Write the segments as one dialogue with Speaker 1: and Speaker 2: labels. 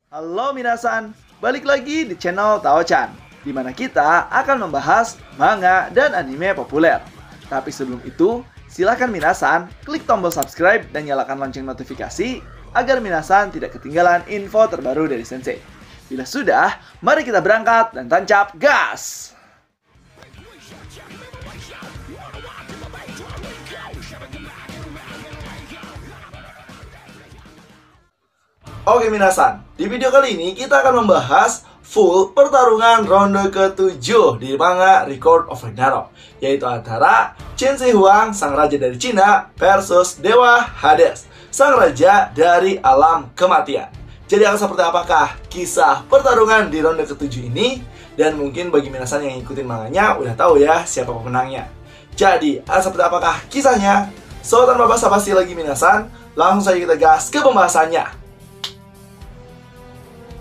Speaker 1: Halo minasan, balik lagi di channel Tao-chan, di mana kita akan membahas manga dan anime populer. Tapi sebelum itu, silakan minasan klik tombol subscribe dan nyalakan lonceng notifikasi agar minasan tidak ketinggalan info terbaru dari Sensei. Bila sudah, mari kita berangkat dan tancap gas! Oke minasan, di video kali ini kita akan membahas full pertarungan ronde ke-7 di manga Record of Ragnarok, yaitu antara Qin Shi Huang, sang raja dari Cina, versus Dewa Hades, sang raja dari alam kematian. Jadi akan seperti apakah kisah pertarungan di ronde ke-7 ini? Dan mungkin bagi minasan yang ngikutin manganya udah tahu ya siapa pemenangnya. Jadi akan seperti apakah kisahnya? So tanpa basa-basi lagi minasan, langsung saja kita gas ke pembahasannya.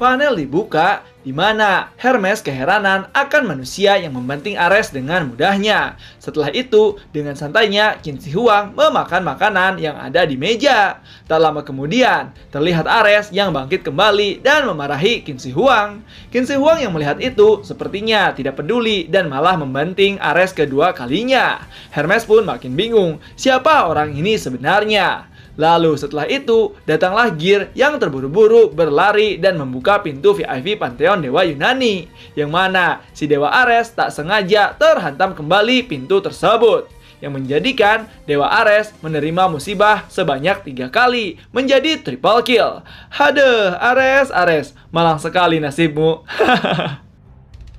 Speaker 1: Panel dibuka di mana Hermes keheranan akan manusia yang membanting Ares dengan mudahnya. Setelah itu, dengan santainya Qin Shi Huang memakan makanan yang ada di meja. Tak lama kemudian, terlihat Ares yang bangkit kembali dan memarahi Qin Shi Huang. Qin Shi Huang yang melihat itu sepertinya tidak peduli dan malah membanting Ares kedua kalinya. Hermes pun makin bingung, siapa orang ini sebenarnya? Lalu setelah itu, datanglah Gear yang terburu-buru berlari dan membuka pintu VIP Pantheon Dewa Yunani, yang mana si Dewa Ares tak sengaja terhantam kembali pintu tersebut, yang menjadikan Dewa Ares menerima musibah sebanyak 3 kali, menjadi triple kill. Haduh, Ares, malang sekali nasibmu.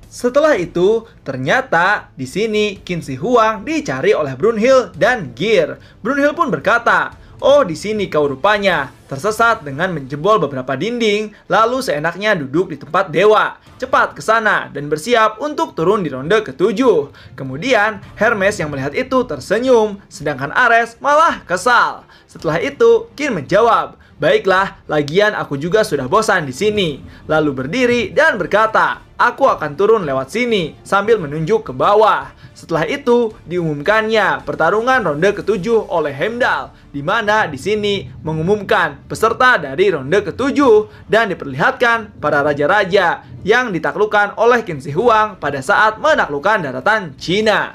Speaker 1: Setelah itu, ternyata di sini Qin Shi Huang dicari oleh Brunhild dan Gear. Brunhild pun berkata, "Oh, di sini kau rupanya tersesat dengan menjebol beberapa dinding, lalu seenaknya duduk di tempat dewa. Cepat ke sana dan bersiap untuk turun di ronde ke-7. Kemudian Hermes yang melihat itu tersenyum, sedangkan Ares malah kesal. Setelah itu, Qin menjawab, "Baiklah, lagian aku juga sudah bosan di sini." Lalu berdiri dan berkata, "Aku akan turun lewat sini," sambil menunjuk ke bawah. Setelah itu, diumumkannya pertarungan ronde ke-7 oleh Heimdall, di mana di sini mengumumkan peserta dari ronde ke-7 dan diperlihatkan para raja-raja yang ditaklukkan oleh Qin Shi Huang pada saat menaklukkan daratan Cina.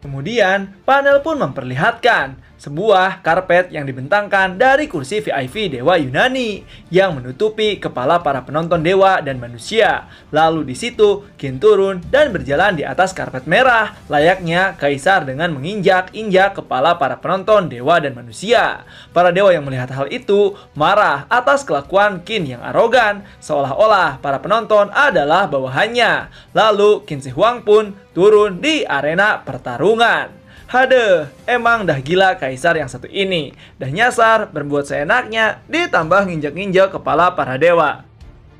Speaker 1: Kemudian, panel pun memperlihatkan sebuah karpet yang dibentangkan dari kursi VIP Dewa Yunani yang menutupi kepala para penonton dewa dan manusia. Lalu di situ Qin turun dan berjalan di atas karpet merah layaknya kaisar dengan menginjak-injak kepala para penonton dewa dan manusia. Para dewa yang melihat hal itu marah atas kelakuan Qin yang arogan, seolah-olah para penonton adalah bawahannya. Lalu Qin Shi Huang pun turun di arena pertarungan. Haduh, emang dah gila kaisar yang satu ini. Dah nyasar, berbuat seenaknya, ditambah nginjak-nginjak kepala para dewa.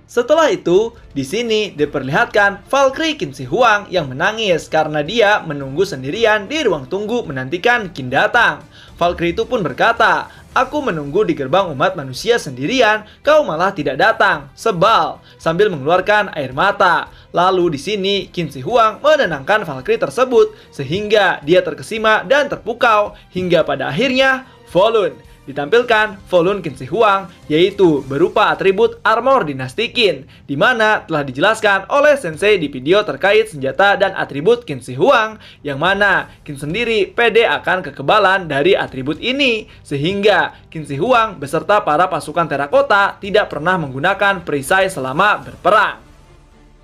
Speaker 1: Setelah itu, di sini diperlihatkan Valkyrie Qin Shi Huang yang menangis karena dia menunggu sendirian di ruang tunggu menantikan Qin datang. Valkyrie itu pun berkata, "Aku menunggu di gerbang umat manusia sendirian, kau malah tidak datang, sebal," sambil mengeluarkan air mata. Lalu di sini Qin Shi Huang menenangkan Valkyrie tersebut sehingga dia terkesima dan terpukau hingga pada akhirnya Volund. Ditampilkan Volund Qin Shi Huang, yaitu berupa atribut armor dinasti Qin, di mana telah dijelaskan oleh Sensei di video terkait senjata dan atribut Qin Shi Huang, yang mana Qin sendiri pede akan kekebalan dari atribut ini, sehingga Qin Shi Huang beserta para pasukan terakota tidak pernah menggunakan perisai selama berperang.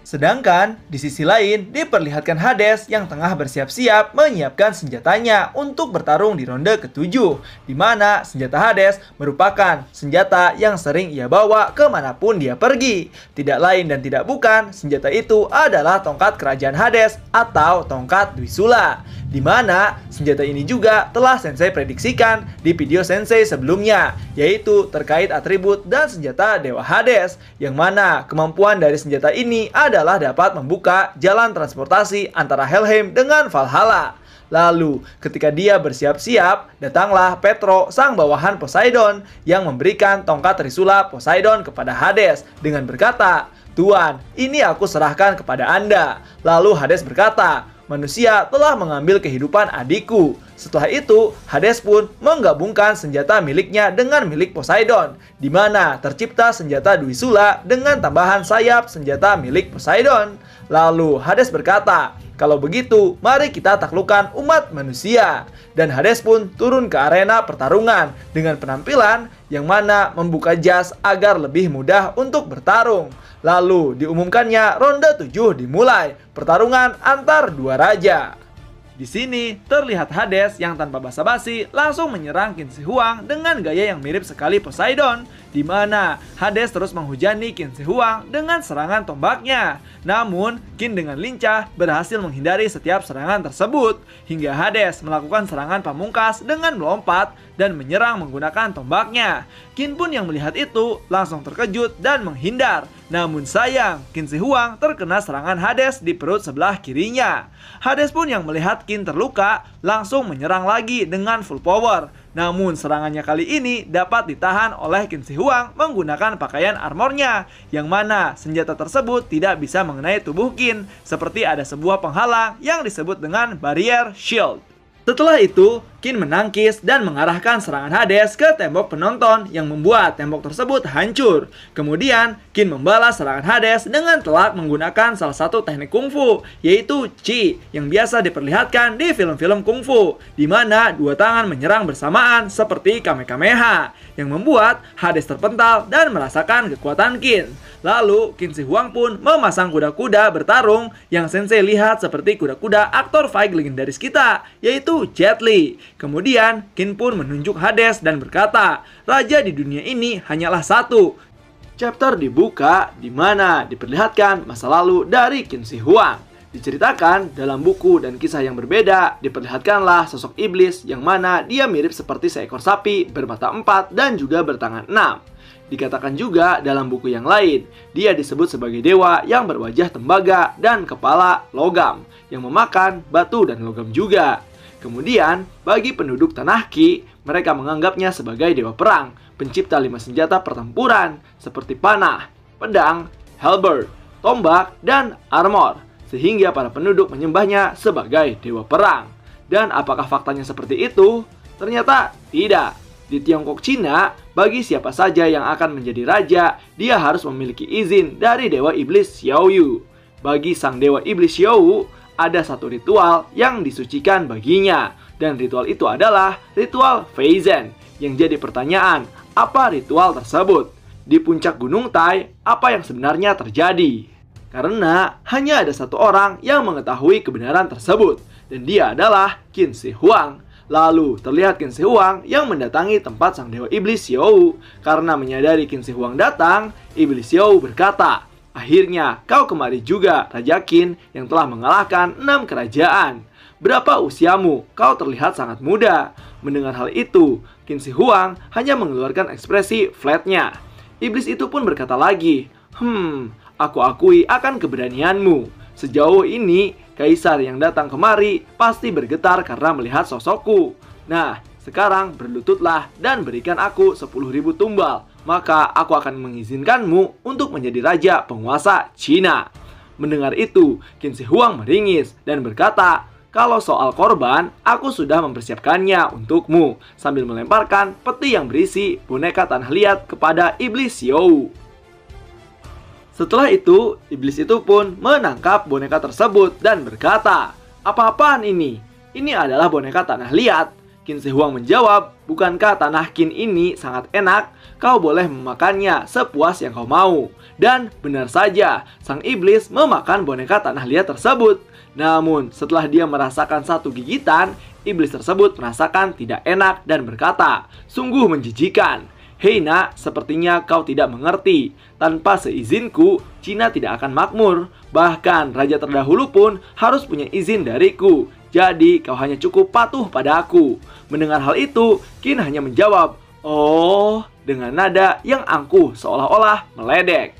Speaker 1: Sedangkan di sisi lain diperlihatkan Hades yang tengah bersiap-siap menyiapkan senjatanya untuk bertarung di ronde ke-7, di mana senjata Hades merupakan senjata yang sering ia bawa kemanapun dia pergi. Tidak lain dan tidak bukan, senjata itu adalah tongkat kerajaan Hades atau tongkat Dwisula, di mana senjata ini juga telah Sensei prediksikan di video Sensei sebelumnya, yaitu terkait atribut dan senjata Dewa Hades, yang mana kemampuan dari senjata ini adalah dapat membuka jalan transportasi antara Helheim dengan Valhalla. Lalu, ketika dia bersiap-siap, datanglah Petro, sang bawahan Poseidon, yang memberikan tongkat Trisula Poseidon kepada Hades dengan berkata, "Tuan, ini aku serahkan kepada Anda." Lalu Hades berkata, manusia telah mengambil kehidupan adikku. Setelah itu, Hades pun menggabungkan senjata miliknya dengan milik Poseidon, di mana tercipta senjata Duisula dengan tambahan sayap senjata milik Poseidon. Lalu Hades berkata, "Kalau begitu, mari kita taklukkan umat manusia." Dan Hades pun turun ke arena pertarungan dengan penampilan yang mana membuka jas agar lebih mudah untuk bertarung. Lalu diumumkannya ronde 7 dimulai, pertarungan antar dua raja. Di sini terlihat Hades yang tanpa basa-basi langsung menyerang Qin Shi Huang dengan gaya yang mirip sekali Poseidon, di mana Hades terus menghujani Qin Shi Huang dengan serangan tombaknya. Namun, Qin dengan lincah berhasil menghindari setiap serangan tersebut, hingga Hades melakukan serangan pamungkas dengan melompat dan menyerang menggunakan tombaknya. Qin pun yang melihat itu langsung terkejut dan menghindar. Namun sayang, Qin Shi Huang terkena serangan Hades di perut sebelah kirinya. Hades pun yang melihat Qin terluka langsung menyerang lagi dengan full power. Namun serangannya kali ini dapat ditahan oleh Qin Shi Huang menggunakan pakaian armornya, yang mana senjata tersebut tidak bisa mengenai tubuh Qin, seperti ada sebuah penghalang yang disebut dengan barrier shield. Setelah itu, Qin menangkis dan mengarahkan serangan Hades ke tembok penonton yang membuat tembok tersebut hancur. Kemudian, Qin membalas serangan Hades dengan telak menggunakan salah satu teknik kungfu, yaitu Chi, yang biasa diperlihatkan di film-film kungfu, di mana dua tangan menyerang bersamaan seperti Kamehameha, yang membuat Hades terpental dan merasakan kekuatan Qin. Lalu, Qin Shi Huang pun memasang kuda-kuda bertarung yang sensei lihat seperti kuda-kuda aktor fight legendaris kita, yaitu Jet Li. Kemudian, Qin pun menunjuk Hades dan berkata, "Raja di dunia ini hanyalah satu." Chapter dibuka di mana diperlihatkan masa lalu dari Qin Shi Huang. Diceritakan dalam buku dan kisah yang berbeda, diperlihatkanlah sosok iblis yang mana dia mirip seperti seekor sapi bermata 4 dan juga bertangan 6. Dikatakan juga dalam buku yang lain, dia disebut sebagai dewa yang berwajah tembaga dan kepala logam, yang memakan batu dan logam juga. Kemudian, bagi penduduk Tanah Qi, mereka menganggapnya sebagai dewa perang, pencipta 5 senjata pertempuran, seperti panah, pedang, halberd, tombak, dan armor, sehingga para penduduk menyembahnya sebagai dewa perang. Dan apakah faktanya seperti itu? Ternyata tidak. Di Tiongkok Cina, bagi siapa saja yang akan menjadi raja, dia harus memiliki izin dari dewa iblis Xiao Yu. Bagi sang dewa iblis Xiao Yu, ada satu ritual yang disucikan baginya, dan ritual itu adalah ritual Feizen. Yang jadi pertanyaan, apa ritual tersebut? Di puncak Gunung Tai, apa yang sebenarnya terjadi? Karena hanya ada satu orang yang mengetahui kebenaran tersebut, dan dia adalah Qin Shi Huang. Lalu terlihat Qin Shi Huang yang mendatangi tempat sang dewa iblis Xiao Yu. Karena menyadari Qin Shi Huang datang, iblis Xiao Yu berkata, "Akhirnya kau kemari juga, Raja Qin yang telah mengalahkan 6 kerajaan. Berapa usiamu? Kau terlihat sangat muda." Mendengar hal itu, Qin Shi Huang hanya mengeluarkan ekspresi flatnya. Iblis itu pun berkata lagi, Aku akui akan keberanianmu. Sejauh ini, kaisar yang datang kemari pasti bergetar karena melihat sosokku. Nah, sekarang berlututlah dan berikan aku 10.000 tumbal. Maka aku akan mengizinkanmu untuk menjadi raja penguasa Cina." Mendengar itu, Qin Shi Huang meringis dan berkata, "Kalau soal korban, aku sudah mempersiapkannya untukmu," sambil melemparkan peti yang berisi boneka tanah liat kepada iblis Xiao Yu. Setelah itu, iblis itu pun menangkap boneka tersebut dan berkata, "Apa-apaan ini? Ini adalah boneka tanah liat." Qin Shi Huang menjawab, "Bukankah tanah Qin ini sangat enak? Kau boleh memakannya sepuas yang kau mau." Dan benar saja, sang iblis memakan boneka tanah liat tersebut. Namun, setelah dia merasakan satu gigitan, iblis tersebut merasakan tidak enak dan berkata, "Sungguh menjijikan. Hei nak, sepertinya kau tidak mengerti. Tanpa seizinku, Cina tidak akan makmur. Bahkan raja terdahulu pun harus punya izin dariku. Jadi kau hanya cukup patuh pada aku." Mendengar hal itu, Qin hanya menjawab, "Oh," dengan nada yang angkuh seolah-olah meledek.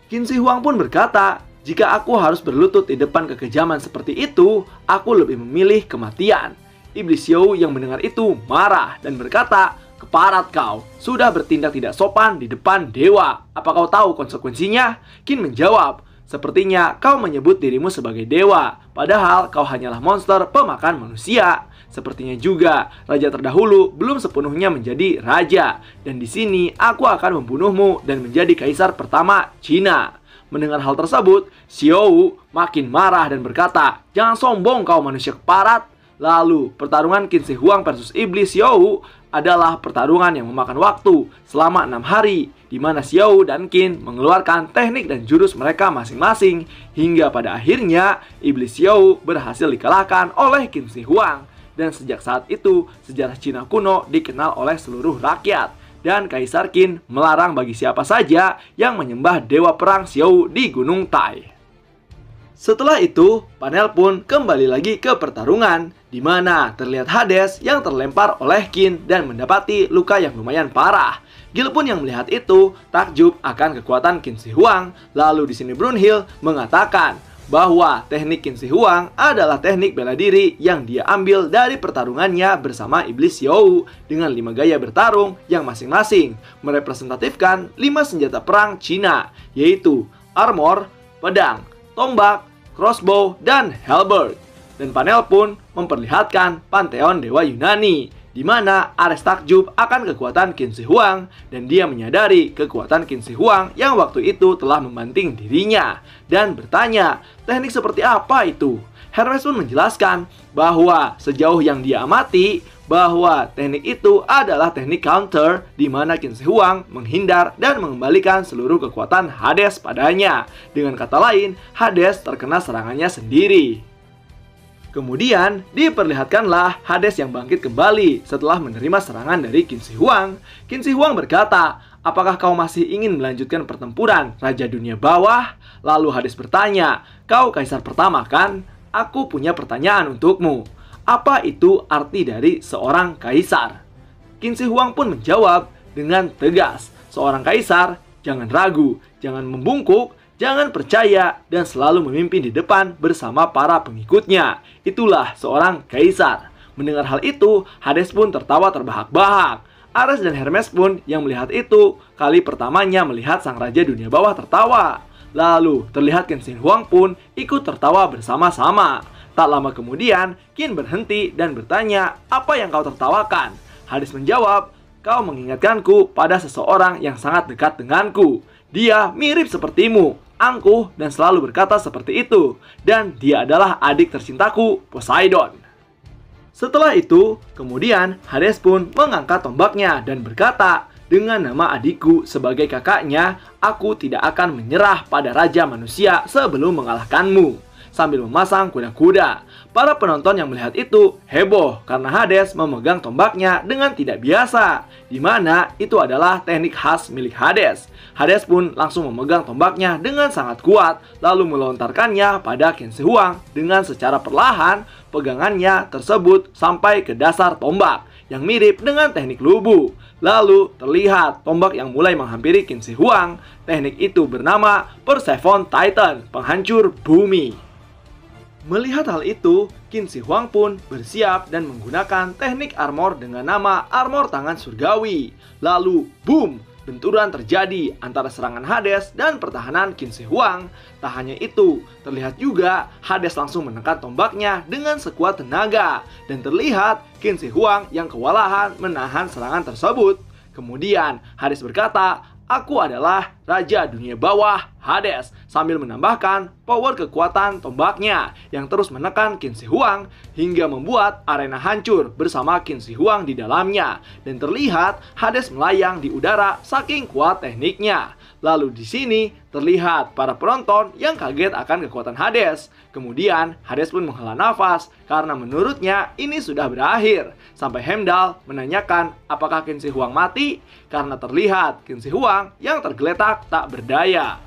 Speaker 1: Qin Shi Huang pun berkata, "Jika aku harus berlutut di depan kekejaman seperti itu, aku lebih memilih kematian." Iblis Xiao Yu yang mendengar itu marah dan berkata, "Keparat kau, sudah bertindak tidak sopan di depan dewa. Apa kau tahu konsekuensinya?" Qin menjawab, Sepertinya kau menyebut dirimu sebagai dewa, padahal kau hanyalah monster pemakan manusia. Sepertinya juga raja terdahulu belum sepenuhnya menjadi raja, dan di sini aku akan membunuhmu dan menjadi kaisar pertama Cina." Mendengar hal tersebut, Xiao makin marah dan berkata, "Jangan sombong kau manusia keparat." Lalu, pertarungan Qin Shi Huang versus Iblis Xiao adalah pertarungan yang memakan waktu selama 6 hari, di mana Xiao dan Qin mengeluarkan teknik dan jurus mereka masing-masing, hingga pada akhirnya Iblis Xiao berhasil dikalahkan oleh Qin Shi Huang. Dan sejak saat itu, sejarah Cina kuno dikenal oleh seluruh rakyat, dan Kaisar Qin melarang bagi siapa saja yang menyembah dewa perang Xiao di Gunung Tai. Setelah itu, panel pun kembali lagi ke pertarungan, di mana terlihat Hades yang terlempar oleh Qin dan mendapati luka yang lumayan parah. Gil pun yang melihat itu takjub akan kekuatan Qin Shi Huang. Lalu di sini Brunhild mengatakan bahwa teknik Qin Shi Huang adalah teknik bela diri yang dia ambil dari pertarungannya bersama Iblis Xiao dengan 5 gaya bertarung yang masing-masing merepresentatifkan 5 senjata perang Cina, yaitu armor, pedang, tombak, crossbow, dan halberd. Dan panel pun memperlihatkan panteon dewa Yunani, di mana Ares takjub akan kekuatan Qin Shi Huang, dan dia menyadari kekuatan Qin Shi Huang yang waktu itu telah membanting dirinya, dan bertanya, teknik seperti apa itu? Hermes pun menjelaskan bahwa sejauh yang dia amati, bahwa teknik itu adalah teknik counter, di mana Qin Shi Huang menghindar dan mengembalikan seluruh kekuatan Hades padanya. Dengan kata lain, Hades terkena serangannya sendiri. Kemudian diperlihatkanlah Hades yang bangkit kembali setelah menerima serangan dari Qin Shi Huang. Qin Shi Huang berkata, "Apakah kau masih ingin melanjutkan pertempuran Raja Dunia Bawah?" Lalu Hades bertanya, "Kau kaisar pertama kan? Aku punya pertanyaan untukmu. Apa itu arti dari seorang kaisar?" Qin Shi Huang pun menjawab dengan tegas, "Seorang kaisar jangan ragu, jangan membungkuk, jangan percaya, dan selalu memimpin di depan bersama para pengikutnya. Itulah seorang kaisar." Mendengar hal itu, Hades pun tertawa terbahak-bahak. Ares dan Hermes pun yang melihat itu kali pertamanya melihat sang Raja Dunia Bawah tertawa. Lalu terlihat Qin Shi Huang pun ikut tertawa bersama-sama. Tak lama kemudian, Qin berhenti dan bertanya, "Apa yang kau tertawakan?" Hades menjawab, "Kau mengingatkanku pada seseorang yang sangat dekat denganku. Dia mirip sepertimu, angkuh dan selalu berkata seperti itu. Dan dia adalah adik tercintaku, Poseidon." Setelah itu, kemudian Hades pun mengangkat tombaknya dan berkata, "Dengan nama adikku sebagai kakaknya, aku tidak akan menyerah pada Raja Manusia sebelum mengalahkanmu." Sambil memasang kuda-kuda, para penonton yang melihat itu heboh karena Hades memegang tombaknya dengan tidak biasa, di mana itu adalah teknik khas milik Hades. Hades pun langsung memegang tombaknya dengan sangat kuat, lalu melontarkannya pada Qin Shi Huang dengan secara perlahan. Pegangannya tersebut sampai ke dasar tombak yang mirip dengan teknik lubu. Lalu terlihat tombak yang mulai menghampiri Qin Shi Huang. Teknik itu bernama Persephone Titan, penghancur bumi. Melihat hal itu, Qin Shi Huang pun bersiap dan menggunakan teknik armor dengan nama armor tangan surgawi. Lalu, boom! Benturan terjadi antara serangan Hades dan pertahanan Qin Shi Huang. Tak hanya itu, terlihat juga Hades langsung menekan tombaknya dengan sekuat tenaga. Dan terlihat Qin Shi Huang yang kewalahan menahan serangan tersebut. Kemudian Hades berkata, "Aku adalah Raja Dunia Bawah, Hades," sambil menambahkan power kekuatan tombaknya yang terus menekan Qin Shi Huang hingga membuat arena hancur bersama Qin Shi Huang di dalamnya. Dan terlihat Hades melayang di udara saking kuat tekniknya. Lalu di sini terlihat para penonton yang kaget akan kekuatan Hades. Kemudian Hades pun menghela nafas karena menurutnya ini sudah berakhir. Sampai Heimdall menanyakan apakah Qin Shi Huang mati, karena terlihat Qin Shi Huang yang tergeletak tak berdaya.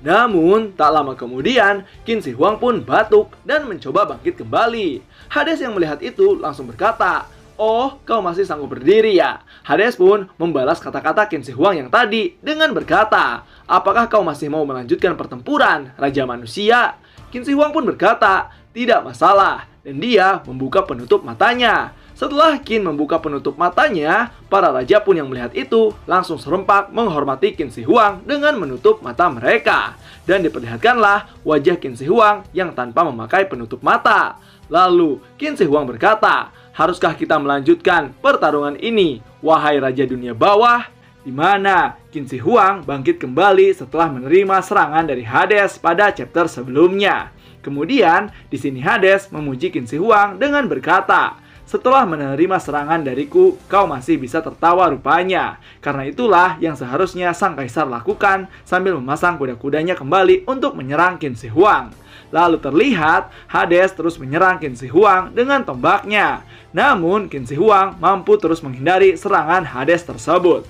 Speaker 1: Namun, tak lama kemudian, Qin Shi Huang pun batuk dan mencoba bangkit kembali. Hades yang melihat itu langsung berkata, "Oh, kau masih sanggup berdiri ya?" Hades pun membalas kata-kata Qin Shi Huang yang tadi dengan berkata, "Apakah kau masih mau melanjutkan pertempuran, Raja Manusia?" Qin Shi Huang pun berkata, "Tidak masalah," dan dia membuka penutup matanya. Setelah Qin membuka penutup matanya, para raja pun yang melihat itu langsung serempak menghormati Qin Shi Huang dengan menutup mata mereka. Dan diperlihatkanlah wajah Qin Shi Huang yang tanpa memakai penutup mata. Lalu Qin Shi Huang berkata, "Haruskah kita melanjutkan pertarungan ini, wahai Raja Dunia Bawah?" Di mana Qin Shi Huang bangkit kembali setelah menerima serangan dari Hades pada chapter sebelumnya. Kemudian di sini Hades memuji Qin Shi Huang dengan berkata, "Setelah menerima serangan dariku, kau masih bisa tertawa rupanya. Karena itulah yang seharusnya sang kaisar lakukan sambil memasang kuda-kudanya kembali untuk menyerang Qin Shi Huang." Lalu terlihat Hades terus menyerang Qin Shi Huang dengan tombaknya. Namun Qin Shi Huang mampu terus menghindari serangan Hades tersebut.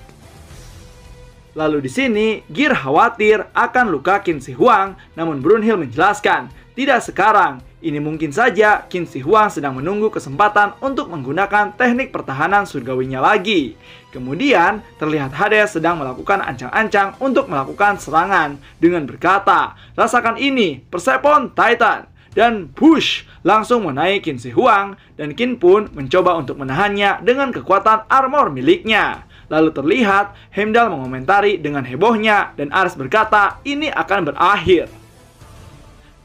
Speaker 1: Lalu di sini Gear khawatir akan luka Qin Shi Huang, namun Brunhild menjelaskan, "Tidak sekarang. Ini mungkin saja Qin Shi Huang sedang menunggu kesempatan untuk menggunakan teknik pertahanan surgawinya lagi." Kemudian terlihat Hades sedang melakukan ancang-ancang untuk melakukan serangan dengan berkata, "Rasakan ini, Persephone Titan." Dan push langsung menaik Qin Shi Huang, dan Qin pun mencoba untuk menahannya dengan kekuatan armor miliknya. Lalu terlihat Heimdall mengomentari dengan hebohnya, dan Ares berkata ini akan berakhir.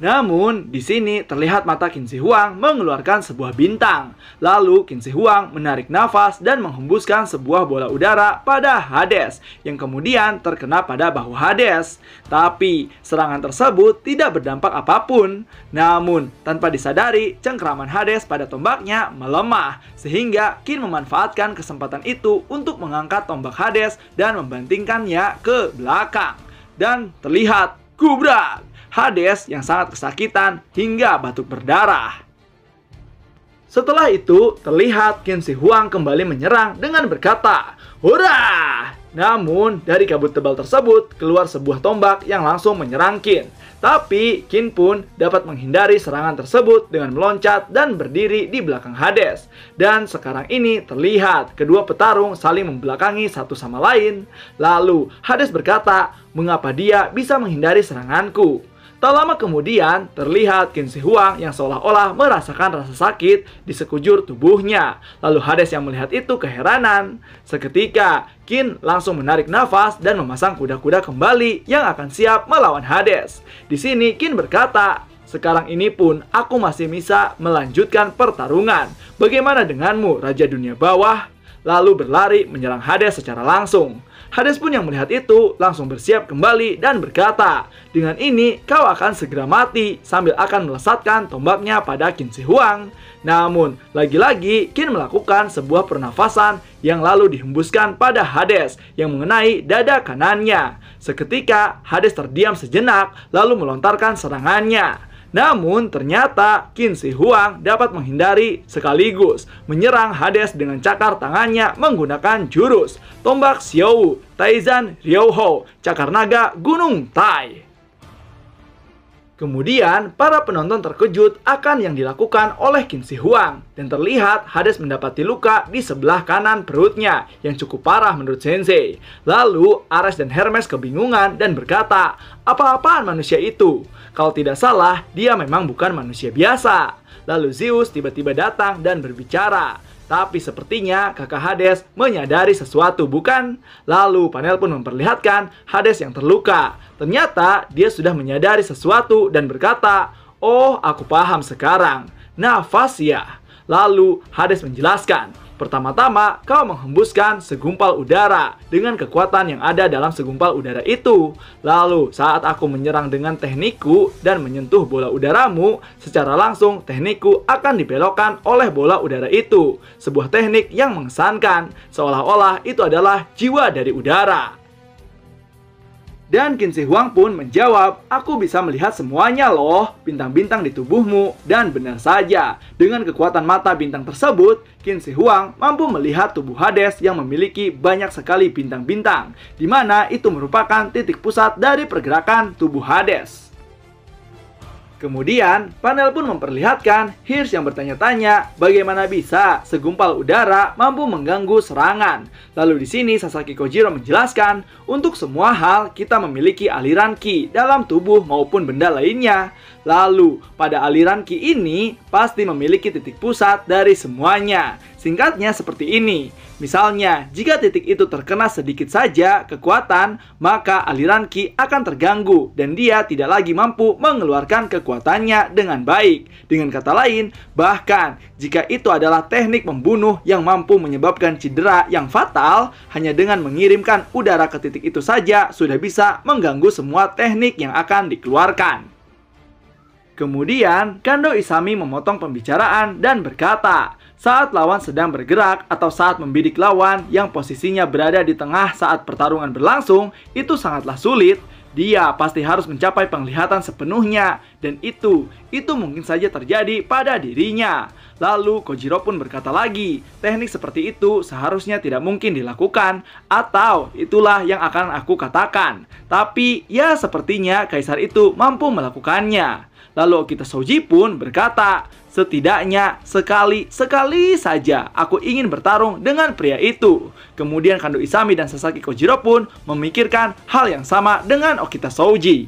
Speaker 1: Namun, di sini terlihat mata Qin Shi Huang mengeluarkan sebuah bintang. Lalu, Qin Shi Huang menarik nafas dan menghembuskan sebuah bola udara pada Hades, yang kemudian terkena pada bahu Hades. Tapi, serangan tersebut tidak berdampak apapun. Namun, tanpa disadari, cengkraman Hades pada tombaknya melemah, sehingga Qin memanfaatkan kesempatan itu untuk mengangkat tombak Hades dan membantingkannya ke belakang. Dan terlihat gubrak Hades yang sangat kesakitan hingga batuk berdarah. Setelah itu, terlihat Qin Shi Huang kembali menyerang dengan berkata, "Hurrah!" Namun, dari kabut tebal tersebut keluar sebuah tombak yang langsung menyerang Qin. Tapi, Qin pun dapat menghindari serangan tersebut dengan meloncat dan berdiri di belakang Hades. Dan sekarang ini terlihat kedua petarung saling membelakangi satu sama lain. Lalu, Hades berkata, "Mengapa dia bisa menghindari seranganku?" Tak lama kemudian, terlihat Qin Shi Huang yang seolah-olah merasakan rasa sakit di sekujur tubuhnya. Lalu Hades yang melihat itu keheranan. Seketika, Qin langsung menarik nafas dan memasang kuda-kuda kembali yang akan siap melawan Hades. Di sini Qin berkata, "Sekarang ini pun aku masih bisa melanjutkan pertarungan. Bagaimana denganmu, Raja Dunia Bawah?" Lalu berlari menyerang Hades secara langsung. Hades pun yang melihat itu langsung bersiap kembali dan berkata, "Dengan ini kau akan segera mati," sambil akan melesatkan tombaknya pada Qin Shi Huang. Namun, lagi-lagi Qin melakukan sebuah pernafasan yang lalu dihembuskan pada Hades yang mengenai dada kanannya. Seketika, Hades terdiam sejenak lalu melontarkan serangannya. Namun ternyata Qin Shi Huang dapat menghindari sekaligus menyerang Hades dengan cakar tangannya menggunakan jurus tombak Xiao Taizan Ryoho, cakar naga Gunung Tai. Kemudian, para penonton terkejut akan yang dilakukan oleh Qin Shi Huang. Dan terlihat Hades mendapati luka di sebelah kanan perutnya yang cukup parah menurut Sensei. Lalu, Ares dan Hermes kebingungan dan berkata, "Apa-apaan manusia itu? Kalau tidak salah, dia memang bukan manusia biasa." Lalu Zeus tiba-tiba datang dan berbicara. Tapi sepertinya kakak Hades menyadari sesuatu, bukan? Lalu panel pun memperlihatkan Hades yang terluka. Ternyata dia sudah menyadari sesuatu dan berkata, "Oh, aku paham sekarang. Nafas ya." Lalu Hades menjelaskan, "Pertama-tama kau menghembuskan segumpal udara dengan kekuatan yang ada dalam segumpal udara itu. Lalu saat aku menyerang dengan teknikku dan menyentuh bola udaramu, secara langsung teknikku akan dibelokkan oleh bola udara itu. Sebuah teknik yang mengesankan, seolah-olah itu adalah jiwa dari udara." Dan Qin Shi Huang pun menjawab, "Aku bisa melihat semuanya loh, bintang-bintang di tubuhmu." Dan benar saja, dengan kekuatan mata bintang tersebut, Qin Shi Huang mampu melihat tubuh Hades yang memiliki banyak sekali bintang-bintang, di mana itu merupakan titik pusat dari pergerakan tubuh Hades. Kemudian, panel pun memperlihatkan Hirsch yang bertanya-tanya bagaimana bisa segumpal udara mampu mengganggu serangan. Lalu di sini Sasaki Kojiro menjelaskan, untuk semua hal kita memiliki aliran Ki dalam tubuh maupun benda lainnya. Lalu, pada aliran Ki ini pasti memiliki titik pusat dari semuanya. Singkatnya seperti ini. Misalnya, jika titik itu terkena sedikit saja kekuatan, maka aliran Ki akan terganggu dan dia tidak lagi mampu mengeluarkan kekuatannya dengan baik. Dengan kata lain, bahkan jika itu adalah teknik membunuh yang mampu menyebabkan cedera yang fatal, hanya dengan mengirimkan udara ke titik itu saja sudah bisa mengganggu semua teknik yang akan dikeluarkan. Kemudian, Kando Isami memotong pembicaraan dan berkata, saat lawan sedang bergerak atau saat membidik lawan yang posisinya berada di tengah saat pertarungan berlangsung, itu sangatlah sulit. Dia pasti harus mencapai penglihatan sepenuhnya, dan itu mungkin saja terjadi pada dirinya. Lalu Kojiro pun berkata lagi, teknik seperti itu seharusnya tidak mungkin dilakukan, atau itulah yang akan aku katakan. Tapi ya sepertinya kaisar itu mampu melakukannya. Lalu Okita Souji pun berkata, setidaknya sekali saja aku ingin bertarung dengan pria itu. Kemudian Kando Isami dan Sasaki Kojiro pun memikirkan hal yang sama dengan Okita Souji.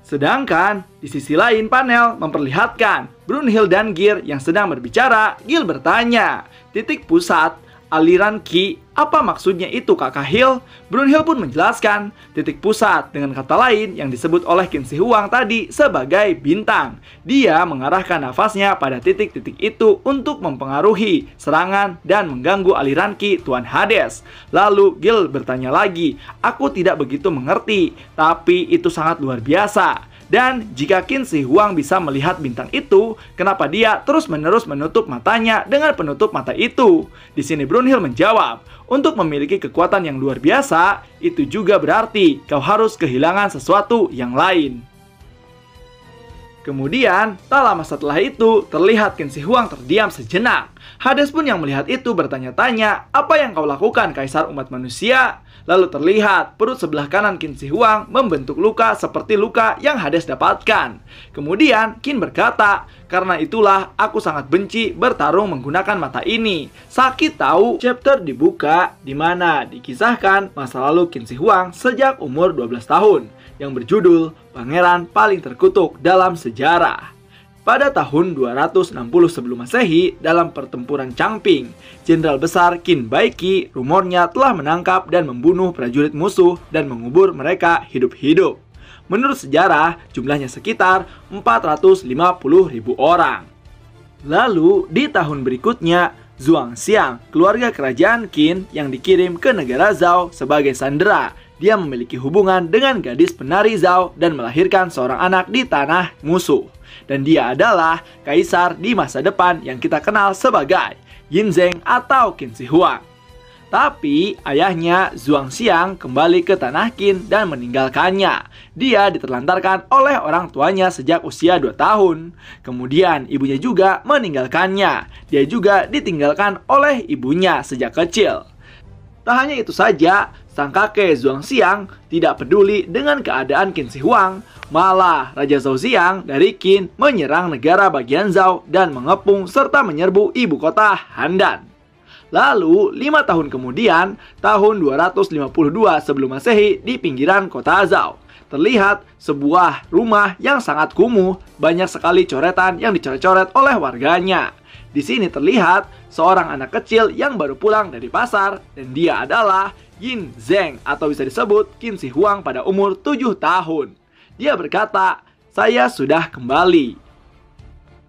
Speaker 1: Sedangkan di sisi lain panel memperlihatkan Brunhild dan Gear yang sedang berbicara. Gear bertanya, titik pusat aliran Ki, apa maksudnya itu kakak Hill? Brunhild pun menjelaskan, titik pusat dengan kata lain yang disebut oleh Qin Shi Huang tadi sebagai bintang. Dia mengarahkan nafasnya pada titik-titik itu untuk mempengaruhi serangan dan mengganggu aliran Ki Tuan Hades. Lalu Gil bertanya lagi, aku tidak begitu mengerti, tapi itu sangat luar biasa. Dan jika Qin Shi Huang bisa melihat bintang itu, kenapa dia terus-menerus menutup matanya dengan penutup mata itu? Di sini Brunhild menjawab, untuk memiliki kekuatan yang luar biasa, itu juga berarti kau harus kehilangan sesuatu yang lain. Kemudian, tak lama setelah itu, terlihat Qin Shi Huang terdiam sejenak. Hades pun yang melihat itu bertanya-tanya, apa yang kau lakukan kaisar umat manusia? Lalu terlihat perut sebelah kanan Qin Shi Huang membentuk luka seperti luka yang Hades dapatkan. Kemudian Qin berkata, karena itulah aku sangat benci bertarung menggunakan mata ini. Sakit tahu. Chapter dibuka di mana dikisahkan masa lalu Qin Shi Huang sejak umur 12 tahun yang berjudul Pangeran Paling Terkutuk dalam Sejarah. Pada tahun 260 sebelum Masehi, dalam pertempuran Changping, Jenderal Besar Qin Baiki rumornya telah menangkap dan membunuh prajurit musuh dan mengubur mereka hidup-hidup. Menurut sejarah, jumlahnya sekitar 450.000 orang. Lalu, di tahun berikutnya, Zhuang Xiang, keluarga kerajaan Qin yang dikirim ke negara Zhao sebagai sandera. Dia memiliki hubungan dengan gadis penari Zhao dan melahirkan seorang anak di tanah musuh. Dan dia adalah kaisar di masa depan yang kita kenal sebagai Yin Zheng atau Qin Shi Huang. Tapi ayahnya Zhuang Xiang kembali ke tanah Qin dan meninggalkannya. Dia diterlantarkan oleh orang tuanya sejak usia 2 tahun. Kemudian ibunya juga meninggalkannya. Dia juga ditinggalkan oleh ibunya sejak kecil. Tak hanya itu saja, sang kakek Zhuang Xiang tidak peduli dengan keadaan Qin Shi Huang. Malah Raja Zhao Xiang dari Qin menyerang negara bagian Zhao dan mengepung serta menyerbu ibu kota Handan. Lalu 5 tahun kemudian, tahun 252 sebelum Masehi di pinggiran kota Zhao, terlihat sebuah rumah yang sangat kumuh, banyak sekali coretan yang dicoret-coret oleh warganya. Di sini terlihat seorang anak kecil yang baru pulang dari pasar dan dia adalah Yin Zheng atau bisa disebut Qin Shi Huang pada umur 7 tahun. Dia berkata, saya sudah kembali.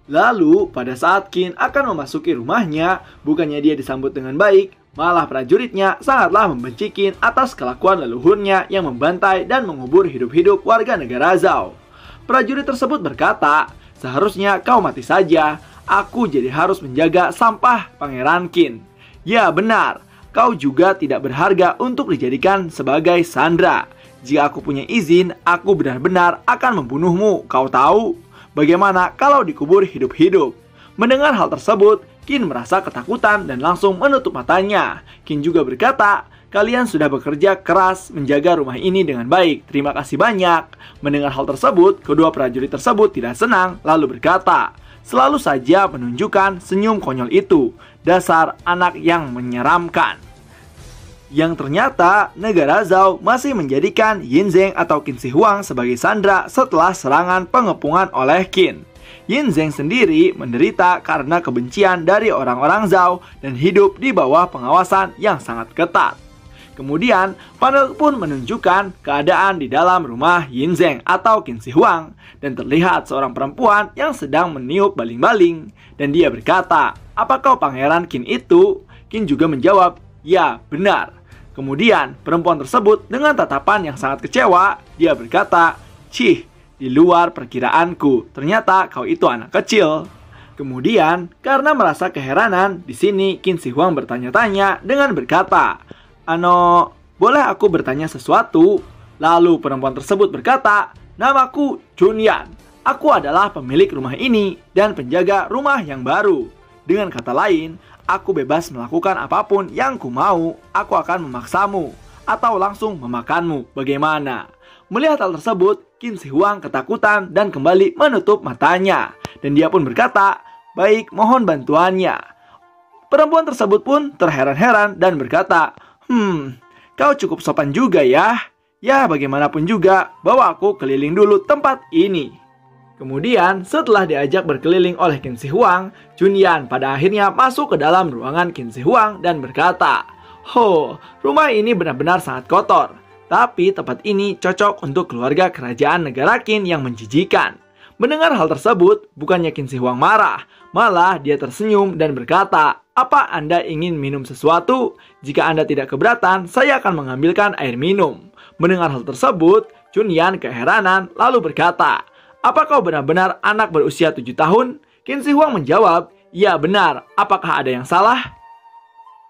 Speaker 1: Lalu pada saat Qin akan memasuki rumahnya, bukannya dia disambut dengan baik, malah prajuritnya sangatlah membenci Qin atas kelakuan leluhurnya yang membantai dan mengubur hidup-hidup warga negara Zhao. Prajurit tersebut berkata, seharusnya kau mati saja. Aku jadi harus menjaga sampah Pangeran Qin. Ya benar, kau juga tidak berharga untuk dijadikan sebagai sandera. Jika aku punya izin, aku benar-benar akan membunuhmu, kau tahu? Bagaimana kalau dikubur hidup-hidup? Mendengar hal tersebut, Qin merasa ketakutan dan langsung menutup matanya. Qin juga berkata, kalian sudah bekerja keras menjaga rumah ini dengan baik. Terima kasih banyak. Mendengar hal tersebut, kedua prajurit tersebut tidak senang, lalu berkata, selalu saja menunjukkan senyum konyol itu. Dasar anak yang menyeramkan. Yang ternyata negara Zhao masih menjadikan Yin Zheng atau Qin Shi Huang sebagai sandera setelah serangan pengepungan oleh Qin. Yin Zheng sendiri menderita karena kebencian dari orang-orang Zhao dan hidup di bawah pengawasan yang sangat ketat. Kemudian, panel pun menunjukkan keadaan di dalam rumah Yin Zheng atau Qin Shi Huang, dan terlihat seorang perempuan yang sedang meniup baling-baling. Dan dia berkata, "Apakah pangeran Qin itu?" Qin juga menjawab, "Ya, benar." Kemudian, perempuan tersebut dengan tatapan yang sangat kecewa, dia berkata, "Cih, di luar perkiraanku, ternyata kau itu anak kecil." Kemudian, karena merasa keheranan, di sini Qin Shi Huang bertanya-tanya dengan berkata, boleh aku bertanya sesuatu?" Lalu perempuan tersebut berkata, "Namaku Chunyan. Aku adalah pemilik rumah ini dan penjaga rumah yang baru. Dengan kata lain, aku bebas melakukan apapun yang ku mau. Aku akan memaksamu atau langsung memakanmu. Bagaimana?" Melihat hal tersebut, Qin Shi Huang ketakutan dan kembali menutup matanya. Dan dia pun berkata, "Baik, mohon bantuannya." Perempuan tersebut pun terheran-heran dan berkata, Kau cukup sopan juga ya. Ya, bagaimanapun juga, bawa aku keliling dulu tempat ini." Kemudian, setelah diajak berkeliling oleh Qin Shi Huang, Chunyan pada akhirnya masuk ke dalam ruangan Qin Shi Huang dan berkata, rumah ini benar-benar sangat kotor. Tapi tempat ini cocok untuk keluarga kerajaan negara Qin yang menjijikan." Mendengar hal tersebut, bukannya Qin Shi Huang marah, malah dia tersenyum dan berkata, "Apa Anda ingin minum sesuatu? Jika Anda tidak keberatan, saya akan mengambilkan air minum." Mendengar hal tersebut, Chunyan keheranan lalu berkata, "Apa kau benar-benar anak berusia 7 tahun?" Qin Shi Huang menjawab, "Ya benar, apakah ada yang salah?"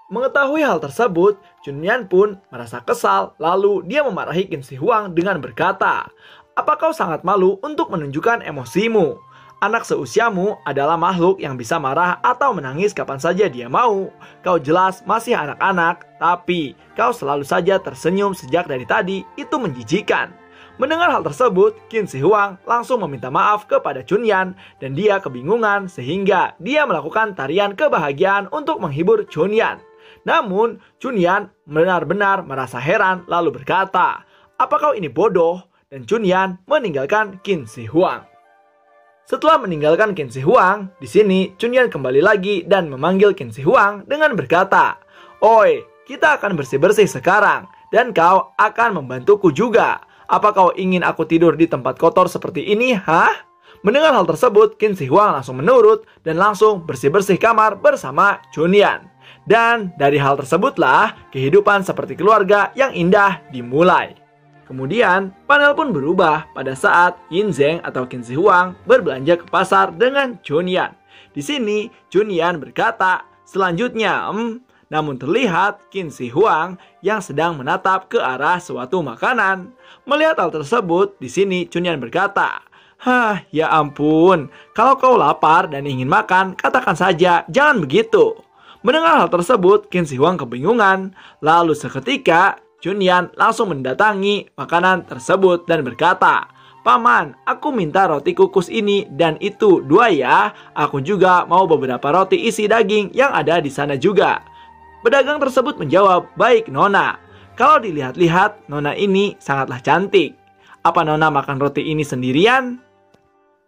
Speaker 1: Mengetahui hal tersebut, Chunyan pun merasa kesal, lalu dia memarahi Qin Shi Huang dengan berkata, "Apa kau sangat malu untuk menunjukkan emosimu? Anak seusiamu adalah makhluk yang bisa marah atau menangis kapan saja dia mau. Kau jelas masih anak-anak, tapi kau selalu saja tersenyum sejak dari tadi, itu menjijikan." Mendengar hal tersebut, Qin Shi Huang langsung meminta maaf kepada Chunyan dan dia kebingungan sehingga dia melakukan tarian kebahagiaan untuk menghibur Chunyan. Namun, Chunyan benar-benar merasa heran lalu berkata, "Apa kau ini bodoh?" Dan Chunyan meninggalkan Qin Shi Huang. Setelah meninggalkan Qin Shi Huang, di sini Chunyan kembali lagi dan memanggil Qin Shi Huang dengan berkata, "Oi, kita akan bersih-bersih sekarang dan kau akan membantuku juga. Apa kau ingin aku tidur di tempat kotor seperti ini, hah?" Mendengar hal tersebut, Qin Shi Huang langsung menurut dan langsung bersih-bersih kamar bersama Chunyan. Dan dari hal tersebutlah kehidupan seperti keluarga yang indah dimulai. Kemudian, panel pun berubah pada saat Yin Zheng atau Qin Shi Huang berbelanja ke pasar dengan Chunyan. Di sini, Chunyan berkata, "Selanjutnya, namun terlihat Qin Shi Huang yang sedang menatap ke arah suatu makanan. Melihat hal tersebut, di sini Chunyan berkata, ya ampun, kalau kau lapar dan ingin makan, katakan saja, jangan begitu." Mendengar hal tersebut, Qin Shi Huang kebingungan. Lalu seketika, Chunyan langsung mendatangi makanan tersebut dan berkata, "Paman, aku minta roti kukus ini dan itu 2 ya. Aku juga mau beberapa roti isi daging yang ada di sana juga." Pedagang tersebut menjawab, "Baik, Nona. Kalau dilihat-lihat, Nona ini sangatlah cantik. Apa Nona makan roti ini sendirian?"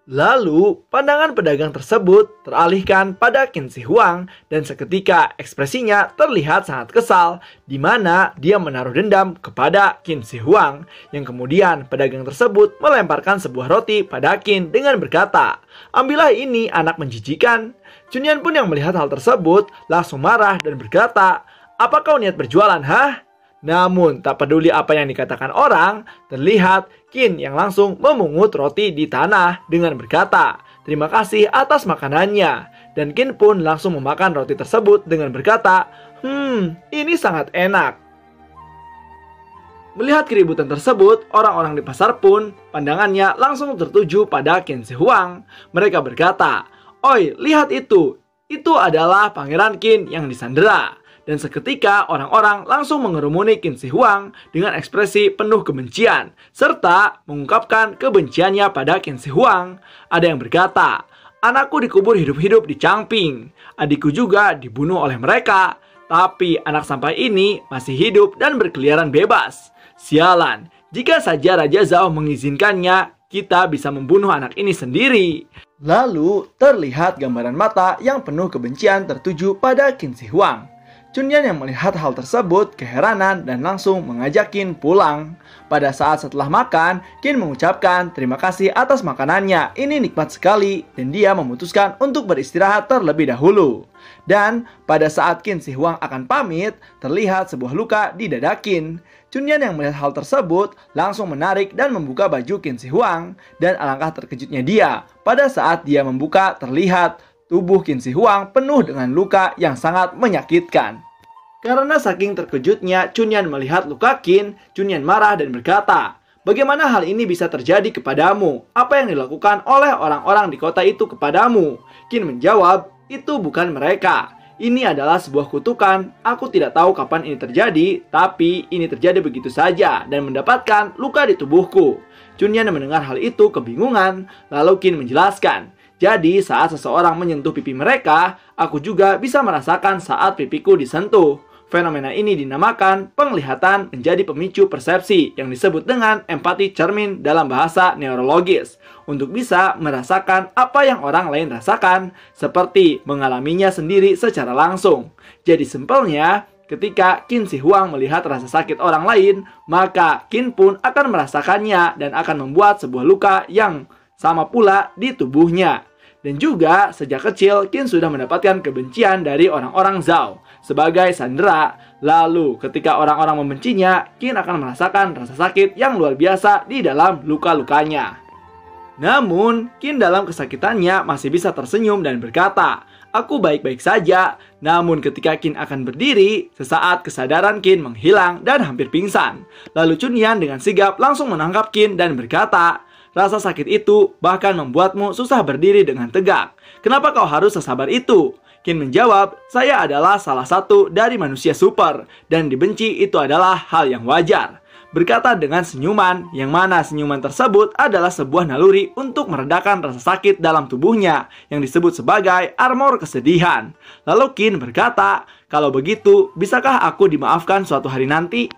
Speaker 1: Lalu, pandangan pedagang tersebut teralihkan pada Qin Shi Huang dan seketika ekspresinya terlihat sangat kesal, di mana dia menaruh dendam kepada Qin Shi Huang, yang kemudian pedagang tersebut melemparkan sebuah roti pada Qin dengan berkata, "Ambillah ini, anak menjijikan." Chunyan pun yang melihat hal tersebut langsung marah dan berkata, "Apa kau niat berjualan, hah?" Namun, tak peduli apa yang dikatakan orang, terlihat Qin yang langsung memungut roti di tanah dengan berkata, "Terima kasih atas makanannya." Dan Qin pun langsung memakan roti tersebut dengan berkata, ini sangat enak." Melihat keributan tersebut, orang-orang di pasar pun pandangannya langsung tertuju pada Qin Shi Huang. Mereka berkata, "Oi, lihat itu. Itu adalah Pangeran Qin yang disandera." Dan seketika orang-orang langsung mengerumuni Qin Shi Huang dengan ekspresi penuh kebencian, serta mengungkapkan kebenciannya pada Qin Shi Huang. Ada yang berkata, "Anakku dikubur hidup-hidup di Changping. Adikku juga dibunuh oleh mereka. Tapi anak sampai ini masih hidup dan berkeliaran bebas. Sialan, jika saja Raja Zhao mengizinkannya, kita bisa membunuh anak ini sendiri. Lalu terlihat gambaran mata yang penuh kebencian tertuju pada Qin Shi Huang. Chunyan yang melihat hal tersebut keheranan dan langsung mengajak Qin pulang. Pada saat setelah makan, Qin mengucapkan terima kasih atas makanannya, ini nikmat sekali, dan dia memutuskan untuk beristirahat terlebih dahulu. Dan pada saat Qin Shi Huang akan pamit, terlihat sebuah luka di dada Qin. Chunyan yang melihat hal tersebut langsung menarik dan membuka baju Qin Shi Huang, dan alangkah terkejutnya dia pada saat dia membuka terlihat tubuh Qin Shi Huang penuh dengan luka yang sangat menyakitkan. Karena saking terkejutnya Chunyan melihat luka Qin, Chunyan marah dan berkata, "Bagaimana hal ini bisa terjadi kepadamu? Apa yang dilakukan oleh orang-orang di kota itu kepadamu?" Qin menjawab, "Itu bukan mereka. Ini adalah sebuah kutukan. Aku tidak tahu kapan ini terjadi, tapi ini terjadi begitu saja dan mendapatkan luka di tubuhku." Chunyan mendengar hal itu kebingungan, lalu Qin menjelaskan, "Jadi saat seseorang menyentuh pipi mereka, aku juga bisa merasakan saat pipiku disentuh. Fenomena ini dinamakan penglihatan menjadi pemicu persepsi yang disebut dengan empati cermin dalam bahasa neurologis. Untuk bisa merasakan apa yang orang lain rasakan, seperti mengalaminya sendiri secara langsung. Jadi simpelnya, ketika Qin Shi Huang melihat rasa sakit orang lain, maka Qin pun akan merasakannya dan akan membuat sebuah luka yang sama pula di tubuhnya. Dan juga sejak kecil Qin sudah mendapatkan kebencian dari orang-orang Zhao sebagai sandera. Lalu ketika orang-orang membencinya, Qin akan merasakan rasa sakit yang luar biasa di dalam luka-lukanya. Namun Qin dalam kesakitannya masih bisa tersenyum dan berkata, "Aku baik-baik saja." Namun ketika Qin akan berdiri, sesaat kesadaran Qin menghilang dan hampir pingsan. Lalu Chunyan dengan sigap langsung menangkap Qin dan berkata, "Rasa sakit itu bahkan membuatmu susah berdiri dengan tegak. Kenapa kau harus sesabar itu?" Qin menjawab, "Saya adalah salah satu dari manusia super, dan dibenci itu adalah hal yang wajar." Berkata dengan senyuman, yang mana senyuman tersebut adalah sebuah naluri untuk meredakan rasa sakit dalam tubuhnya, yang disebut sebagai armor kesedihan. Lalu Qin berkata, "Kalau begitu, bisakah aku dimaafkan suatu hari nanti?"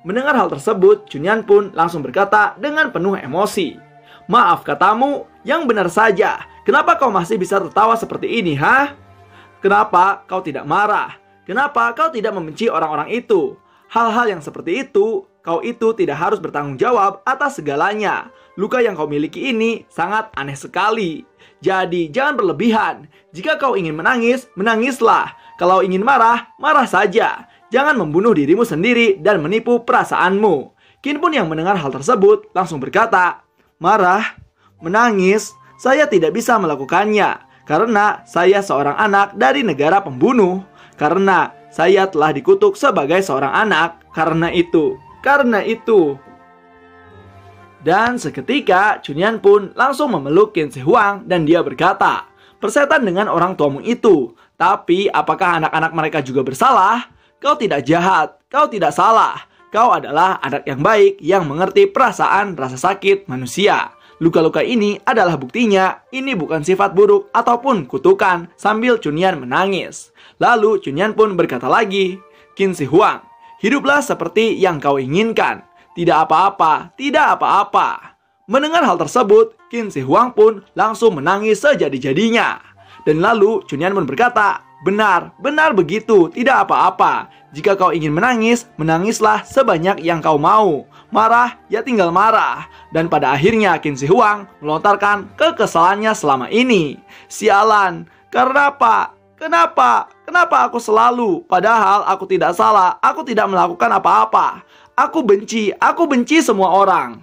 Speaker 1: Mendengar hal tersebut, Chunyan pun langsung berkata dengan penuh emosi, "Maaf katamu, yang benar saja. Kenapa kau masih bisa tertawa seperti ini, ha? Kenapa kau tidak marah? Kenapa kau tidak membenci orang-orang itu? Hal-hal yang seperti itu, kau itu tidak harus bertanggung jawab atas segalanya. Luka yang kau miliki ini sangat aneh sekali. Jadi jangan berlebihan. Jika kau ingin menangis, menangislah. Kalau ingin marah, marah saja. Jangan membunuh dirimu sendiri dan menipu perasaanmu." Qin pun yang mendengar hal tersebut langsung berkata, "Marah? Menangis? Saya tidak bisa melakukannya. Karena saya seorang anak dari negara pembunuh. Karena saya telah dikutuk sebagai seorang anak. Karena itu. Dan seketika Chunyan pun langsung memeluk Qin Shi Huang dan dia berkata, "Persetan dengan orang tuamu itu. Tapi apakah anak-anak mereka juga bersalah? Kau tidak jahat, kau tidak salah. Kau adalah anak yang baik yang mengerti perasaan rasa sakit manusia. Luka-luka ini adalah buktinya. Ini bukan sifat buruk ataupun kutukan." Sambil Chunyan menangis. Lalu Chunyan pun berkata lagi, "Qin Shi Huang, hiduplah seperti yang kau inginkan. Tidak apa-apa, tidak apa-apa." Mendengar hal tersebut, Qin Shi Huang pun langsung menangis sejadi-jadinya. Dan lalu Chunyan pun berkata, "Benar, benar begitu, tidak apa-apa. Jika kau ingin menangis, menangislah sebanyak yang kau mau. Marah, ya tinggal marah." Dan pada akhirnya Qin Shi Huang melontarkan kekesalannya selama ini. "Sialan, kenapa? Kenapa aku selalu? Padahal aku tidak salah, aku tidak melakukan apa-apa. Aku benci semua orang."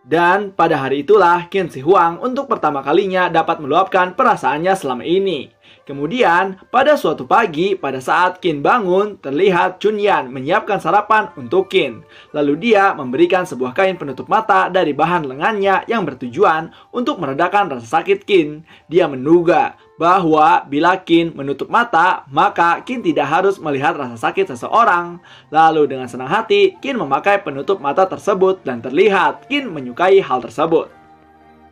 Speaker 1: Dan pada hari itulah Qin Shi Huang untuk pertama kalinya dapat meluapkan perasaannya selama ini. Kemudian pada suatu pagi pada saat Qin bangun, terlihat Chunyan menyiapkan sarapan untuk Qin. Lalu dia memberikan sebuah kain penutup mata dari bahan lengannya yang bertujuan untuk meredakan rasa sakit Qin. Dia menduga bahwa bila Qin menutup mata, maka Qin tidak harus melihat rasa sakit seseorang. Lalu dengan senang hati, Qin memakai penutup mata tersebut dan terlihat Qin menyukai hal tersebut.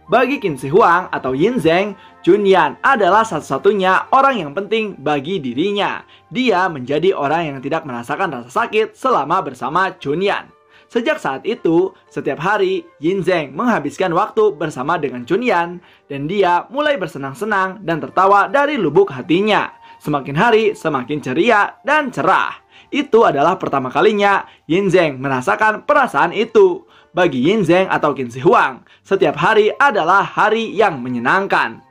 Speaker 1: Bagi Qin Shi Huang atau Yin Zheng, Chunyan adalah satu-satunya orang yang penting bagi dirinya. Dia menjadi orang yang tidak merasakan rasa sakit selama bersama Chunyan. Sejak saat itu, setiap hari Yin Zeng menghabiskan waktu bersama dengan Chunyan dan dia mulai bersenang-senang dan tertawa dari lubuk hatinya. Semakin hari semakin ceria dan cerah. Itu adalah pertama kalinya Yin Zeng merasakan perasaan itu. Bagi Yin Zeng atau Qin Shi Huang, setiap hari adalah hari yang menyenangkan.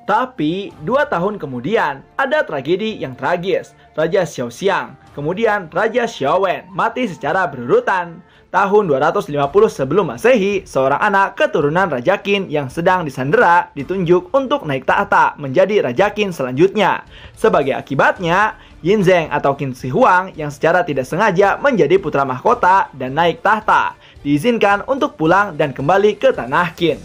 Speaker 1: Tapi 2 tahun kemudian ada tragedi yang tragis. Raja Xiao Xiang, kemudian Raja Xiao Wen mati secara berurutan. Tahun 250 sebelum Masehi, seorang anak keturunan Raja Qin yang sedang disandera ditunjuk untuk naik tahta menjadi Raja Qin selanjutnya. Sebagai akibatnya, Yin Zeng atau Qin Shi Huang yang secara tidak sengaja menjadi putra mahkota dan naik tahta, diizinkan untuk pulang dan kembali ke tanah Qin.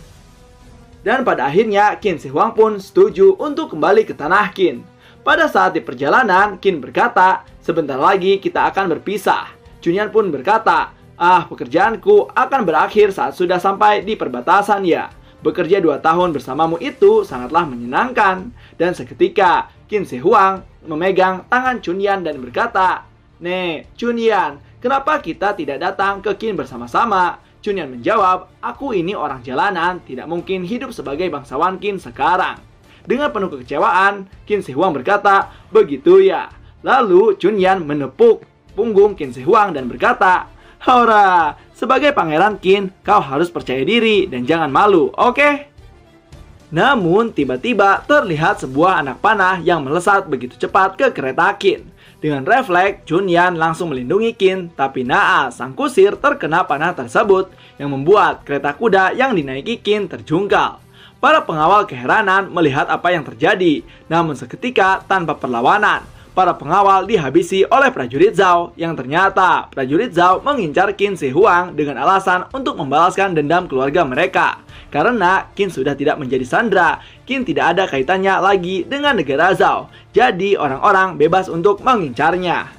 Speaker 1: Dan pada akhirnya Qin Shi Huang pun setuju untuk kembali ke tanah Qin. Pada saat di perjalanan, Qin berkata, sebentar lagi kita akan berpisah. Chunyan pun berkata, pekerjaanku akan berakhir saat sudah sampai di perbatasan ya. Bekerja 2 tahun bersamamu itu sangatlah menyenangkan. Dan seketika Qin Shi Huang memegang tangan Chunyan dan berkata, "Nih, Chunyan, kenapa kita tidak datang ke Qin bersama-sama?" Chunyan menjawab, "Aku ini orang jalanan, tidak mungkin hidup sebagai bangsawan Qin sekarang." Dengan penuh kekecewaan, Qin Shi Huang berkata, "Begitu ya." Lalu Chunyan menepuk punggung Qin Shi Huang dan berkata, "Hora, sebagai pangeran Qin, kau harus percaya diri dan jangan malu, oke?" Namun tiba-tiba terlihat sebuah anak panah yang melesat begitu cepat ke kereta Qin. Dengan refleks, Chunyan langsung melindungi Qin, tapi naas sang kusir terkena panah tersebut yang membuat kereta kuda yang dinaiki Qin terjungkal. Para pengawal keheranan melihat apa yang terjadi, namun seketika tanpa perlawanan, para pengawal dihabisi oleh prajurit Zhao yang ternyata prajurit Zhao mengincar Qin Shi Huang dengan alasan untuk membalaskan dendam keluarga mereka. Karena Qin sudah tidak menjadi sandera, Qin tidak ada kaitannya lagi dengan negara Zhao. Jadi orang-orang bebas untuk mengincarnya.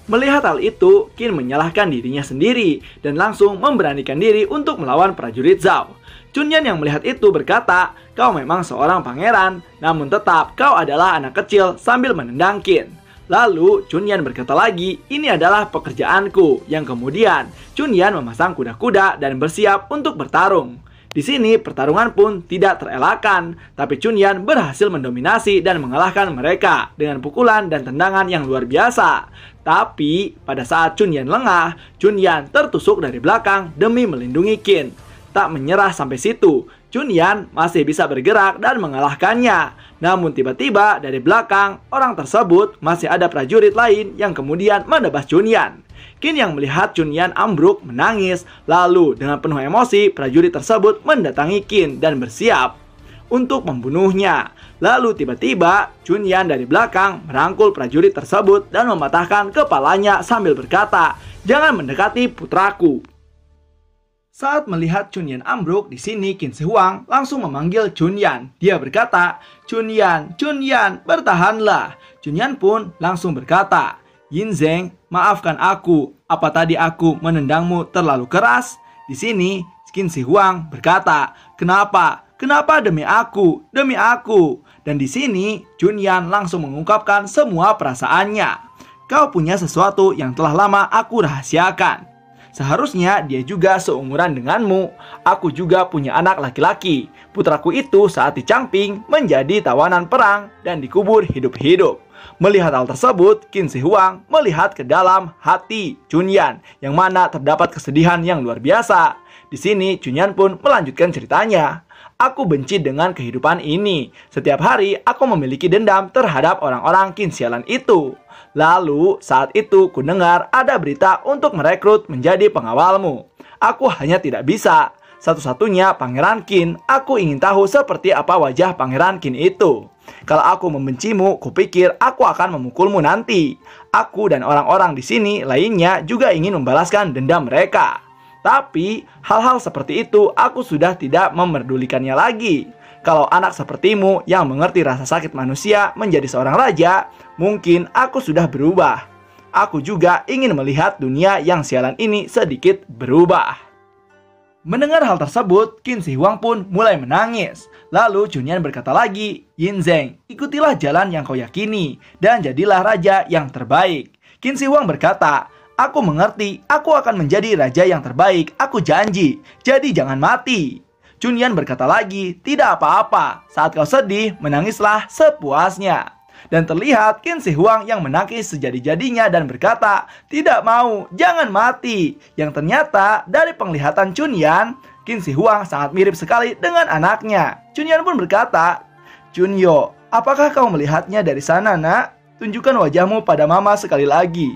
Speaker 1: Melihat hal itu, Qin menyalahkan dirinya sendiri dan langsung memberanikan diri untuk melawan prajurit Zhao. Chunyan yang melihat itu berkata, "Kau memang seorang pangeran, namun tetap kau adalah anak kecil," sambil menendang Qin. Lalu Chunyan berkata lagi, "Ini adalah pekerjaanku," yang kemudian Chunyan memasang kuda-kuda dan bersiap untuk bertarung. Di sini pertarungan pun tidak terelakkan, tapi Chunyan berhasil mendominasi dan mengalahkan mereka dengan pukulan dan tendangan yang luar biasa. Tapi pada saat Chunyan lengah, Chunyan tertusuk dari belakang demi melindungi Qin. Tak menyerah sampai situ, Chunyan masih bisa bergerak dan mengalahkannya. Namun tiba-tiba dari belakang orang tersebut masih ada prajurit lain yang kemudian menebas Chunyan. Qin yang melihat Chunyan ambruk menangis, lalu dengan penuh emosi prajurit tersebut mendatangi Qin dan bersiap untuk membunuhnya. Lalu tiba-tiba Chunyan dari belakang merangkul prajurit tersebut dan mematahkan kepalanya sambil berkata, "Jangan mendekati putraku." Saat melihat Chunyan ambruk, di sini Qin Shi Huang langsung memanggil Chunyan. Dia berkata, "Chunyan, Chunyan, bertahanlah." Chunyan pun langsung berkata, "Yin Zeng, maafkan aku. Apa tadi aku menendangmu terlalu keras?" Di sini Qin Shi Huang berkata, "Kenapa? Kenapa demi aku? Demi aku." Dan di sini Chunyan langsung mengungkapkan semua perasaannya. "Kau punya sesuatu yang telah lama aku rahasiakan. Seharusnya dia juga seumuran denganmu. Aku juga punya anak laki-laki. Putraku itu saat dicamping menjadi tawanan perang dan dikubur hidup-hidup." Melihat hal tersebut, Qin Shi Huang melihat ke dalam hati Chunyan yang mana terdapat kesedihan yang luar biasa. Di sini Chunyan pun melanjutkan ceritanya. "Aku benci dengan kehidupan ini. Setiap hari aku memiliki dendam terhadap orang-orang Qin sialan itu. Lalu saat itu ku dengar ada berita untuk merekrut menjadi pengawalmu. Aku hanya tidak bisa. Satu-satunya pangeran Qin, aku ingin tahu seperti apa wajah pangeran Qin itu. Kalau aku membencimu, kupikir aku akan memukulmu nanti. Aku dan orang-orang di sini lainnya juga ingin membalaskan dendam mereka. Tapi hal-hal seperti itu aku sudah tidak memerdulikannya lagi. Kalau anak sepertimu yang mengerti rasa sakit manusia menjadi seorang raja, mungkin aku sudah berubah. Aku juga ingin melihat dunia yang sialan ini sedikit berubah." Mendengar hal tersebut, Qin Shi Huang pun mulai menangis. Lalu Chunyan berkata lagi, "Yin Zeng, ikutilah jalan yang kau yakini dan jadilah raja yang terbaik." Qin Shi Huang berkata, Aku mengerti, aku akan menjadi raja yang terbaik, aku janji. Jadi jangan mati. Chunyan berkata lagi, tidak apa-apa. Saat kau sedih, menangislah sepuasnya. Dan terlihat Qin Shi Huang yang menangis sejadi-jadinya dan berkata, tidak mau, jangan mati. Yang ternyata dari penglihatan Chunyan, Qin Shi Huang sangat mirip sekali dengan anaknya. Chunyan pun berkata, Chunyo, apakah kau melihatnya dari sana, nak? Tunjukkan wajahmu pada mama sekali lagi.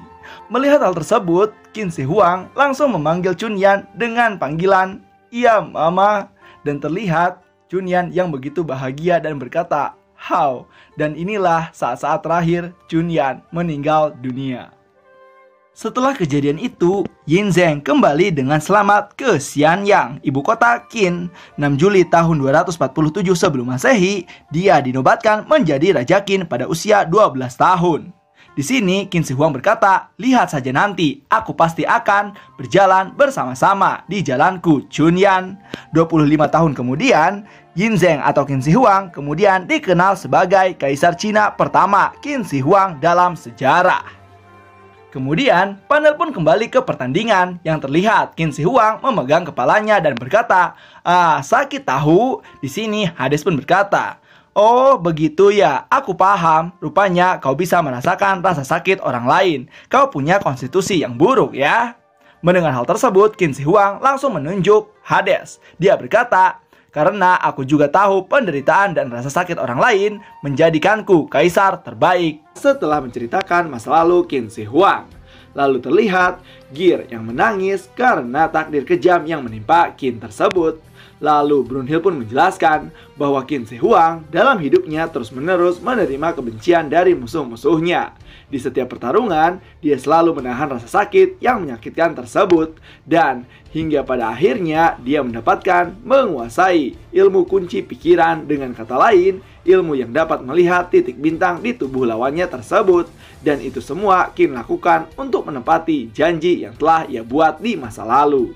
Speaker 1: Melihat hal tersebut, Qin Shi Huang langsung memanggil Chunyan dengan panggilan, iya mama. Dan terlihat Chunyan yang begitu bahagia dan berkata, how. Dan inilah saat-saat terakhir Chunyan meninggal dunia. Setelah kejadian itu, Yin Zheng kembali dengan selamat ke Xianyang, ibu kota Qin. 6 Juli tahun 247 sebelum Masehi, dia dinobatkan menjadi Raja Qin pada usia 12 tahun. Di sini Qin Shi Huang berkata, lihat saja nanti, aku pasti akan berjalan bersama-sama di jalanku Chunyan. 25 tahun kemudian, Yin Zheng atau Qin Shi Huang kemudian dikenal sebagai Kaisar Cina pertama Qin Shi Huang dalam sejarah. Kemudian, panel pun kembali ke pertandingan yang terlihat Qin Shi Huang memegang kepalanya dan berkata, sakit tahu. Di sini Hades pun berkata, oh begitu ya, aku paham. Rupanya kau bisa merasakan rasa sakit orang lain. Kau punya konstitusi yang buruk ya. Mendengar hal tersebut, Qin Shi Huang langsung menunjuk Hades. Dia berkata, karena aku juga tahu penderitaan dan rasa sakit orang lain menjadikanku kaisar terbaik. Setelah menceritakan masa lalu Qin Shi Huang, lalu terlihat Gear yang menangis karena takdir kejam yang menimpa Qin tersebut. Lalu Brunhild pun menjelaskan bahwa Qin Shi Huang dalam hidupnya terus-menerus menerima kebencian dari musuh-musuhnya. Di setiap pertarungan, dia selalu menahan rasa sakit yang menyakitkan tersebut. Dan hingga pada akhirnya dia mendapatkan menguasai ilmu kunci pikiran, dengan kata lain, ilmu yang dapat melihat titik bintang di tubuh lawannya tersebut. Dan itu semua Qin lakukan untuk menepati janji yang telah ia buat di masa lalu.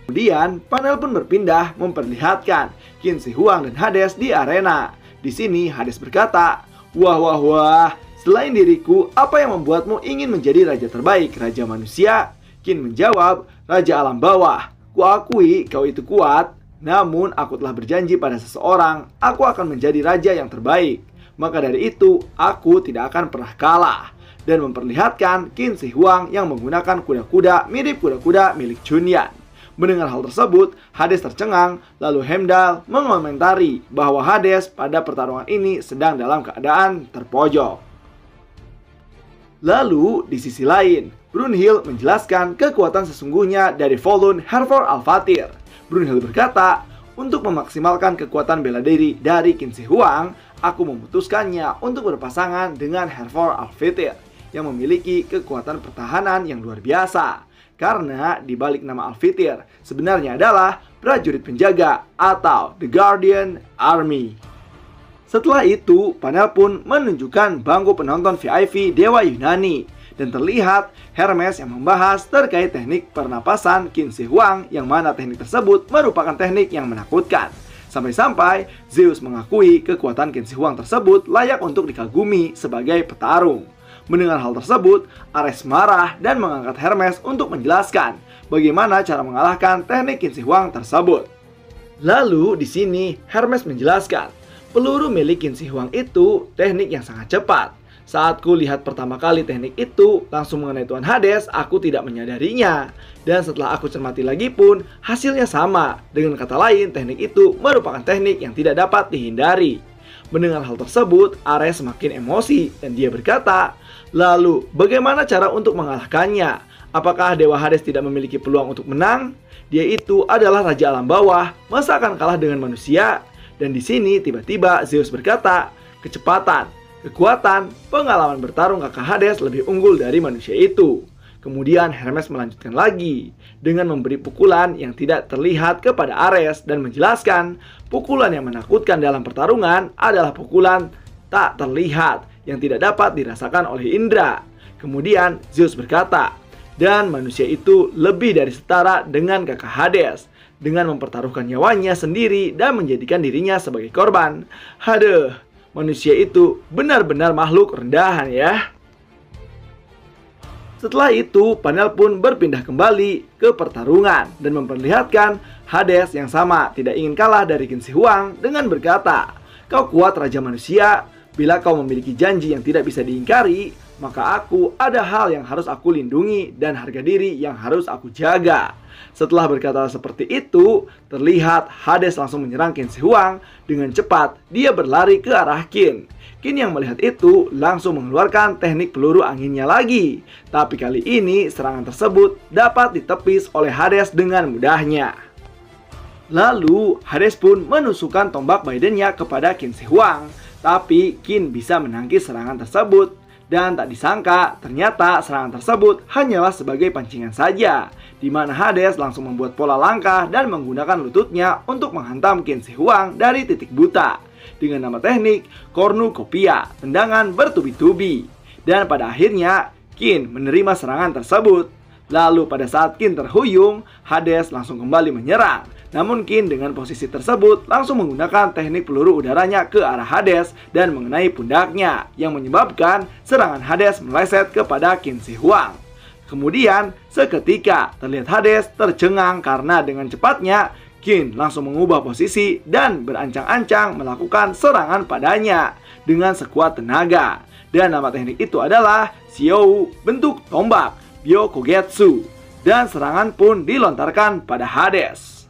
Speaker 1: Kemudian, panel pun berpindah memperlihatkan Qin Shi Huang dan Hades di arena. Di sini Hades berkata, wah, selain diriku, apa yang membuatmu ingin menjadi raja terbaik, raja manusia? Qin menjawab, raja alam bawah. Kuakui kau itu kuat, namun aku telah berjanji pada seseorang, aku akan menjadi raja yang terbaik. Maka dari itu, aku tidak akan pernah kalah. Dan memperlihatkan Qin Shi Huang yang menggunakan kuda-kuda mirip kuda-kuda milik Chunyan. Mendengar hal tersebut, Hades tercengang, lalu Heimdall mengomentari bahwa Hades pada pertarungan ini sedang dalam keadaan terpojok. Lalu, di sisi lain, Brunhild menjelaskan kekuatan sesungguhnya dari Volund Hervor Alfatyr. Brunhild berkata, untuk memaksimalkan kekuatan bela diri dari Qin Shi Huang, aku memutuskannya untuk berpasangan dengan Hervor Alfatyr yang memiliki kekuatan pertahanan yang luar biasa. Karena di balik nama Alfatyr sebenarnya adalah prajurit penjaga atau The Guardian Army. Setelah itu, panel pun menunjukkan bangku penonton VIP Dewa Yunani. Dan terlihat Hermes yang membahas terkait teknik pernapasan Qin Shi Huang, yang mana teknik tersebut merupakan teknik yang menakutkan. Sampai-sampai Zeus mengakui kekuatan Qin Shi Huang tersebut layak untuk dikagumi sebagai petarung. Mendengar hal tersebut, Ares marah dan mengangkat Hermes untuk menjelaskan bagaimana cara mengalahkan teknik Qin Shi Huang tersebut. Lalu di sini Hermes menjelaskan, peluru milik Qin Shi Huang itu teknik yang sangat cepat. Saat ku lihat pertama kali teknik itu langsung mengenai Tuan Hades, aku tidak menyadarinya. Dan setelah aku cermati lagi pun, hasilnya sama. Dengan kata lain, teknik itu merupakan teknik yang tidak dapat dihindari. Mendengar hal tersebut, Ares semakin emosi dan dia berkata, lalu bagaimana cara untuk mengalahkannya? Apakah Dewa Hades tidak memiliki peluang untuk menang? Dia itu adalah Raja Alam Bawah, masa akan kalah dengan manusia? Dan di sini tiba-tiba Zeus berkata, kecepatan, kekuatan, pengalaman bertarung kakak Hades lebih unggul dari manusia itu. Kemudian Hermes melanjutkan lagi dengan memberi pukulan yang tidak terlihat kepada Ares dan menjelaskan pukulan yang menakutkan dalam pertarungan adalah pukulan tak terlihat yang tidak dapat dirasakan oleh indera. Kemudian Zeus berkata, dan manusia itu lebih dari setara dengan kakak Hades dengan mempertaruhkan nyawanya sendiri dan menjadikan dirinya sebagai korban. Haduh, manusia itu benar-benar makhluk rendahan ya. Setelah itu, panel pun berpindah kembali ke pertarungan dan memperlihatkan Hades yang sama tidak ingin kalah dari Qin Shi Huang dengan berkata, "Kau kuat Raja Manusia, bila kau memiliki janji yang tidak bisa diingkari, maka aku ada hal yang harus aku lindungi dan harga diri yang harus aku jaga." Setelah berkata seperti itu, terlihat Hades langsung menyerang Qin Shi Huang. Dengan cepat, dia berlari ke arah Qin. Qin yang melihat itu langsung mengeluarkan teknik peluru anginnya lagi. Tapi kali ini serangan tersebut dapat ditepis oleh Hades dengan mudahnya. Lalu Hades pun menusukkan tombak Biden-nya kepada Qin Shi Huang. Tapi Qin bisa menangkis serangan tersebut. Dan tak disangka ternyata serangan tersebut hanyalah sebagai pancingan saja, di mana Hades langsung membuat pola langkah dan menggunakan lututnya untuk menghantam Qin Shi Huang dari titik buta dengan nama teknik cornucopia, tendangan bertubi-tubi. Dan pada akhirnya Qin menerima serangan tersebut. Lalu pada saat Qin terhuyung, Hades langsung kembali menyerang. Namun Qin dengan posisi tersebut langsung menggunakan teknik peluru udaranya ke arah Hades dan mengenai pundaknya, yang menyebabkan serangan Hades meleset kepada Qin Shi Huang. Kemudian seketika terlihat Hades tercengang karena dengan cepatnya Qin langsung mengubah posisi dan berancang-ancang melakukan serangan padanya dengan sekuat tenaga. Dan nama teknik itu adalah Xiou bentuk tombak Byokugetsu. Dan serangan pun dilontarkan pada Hades.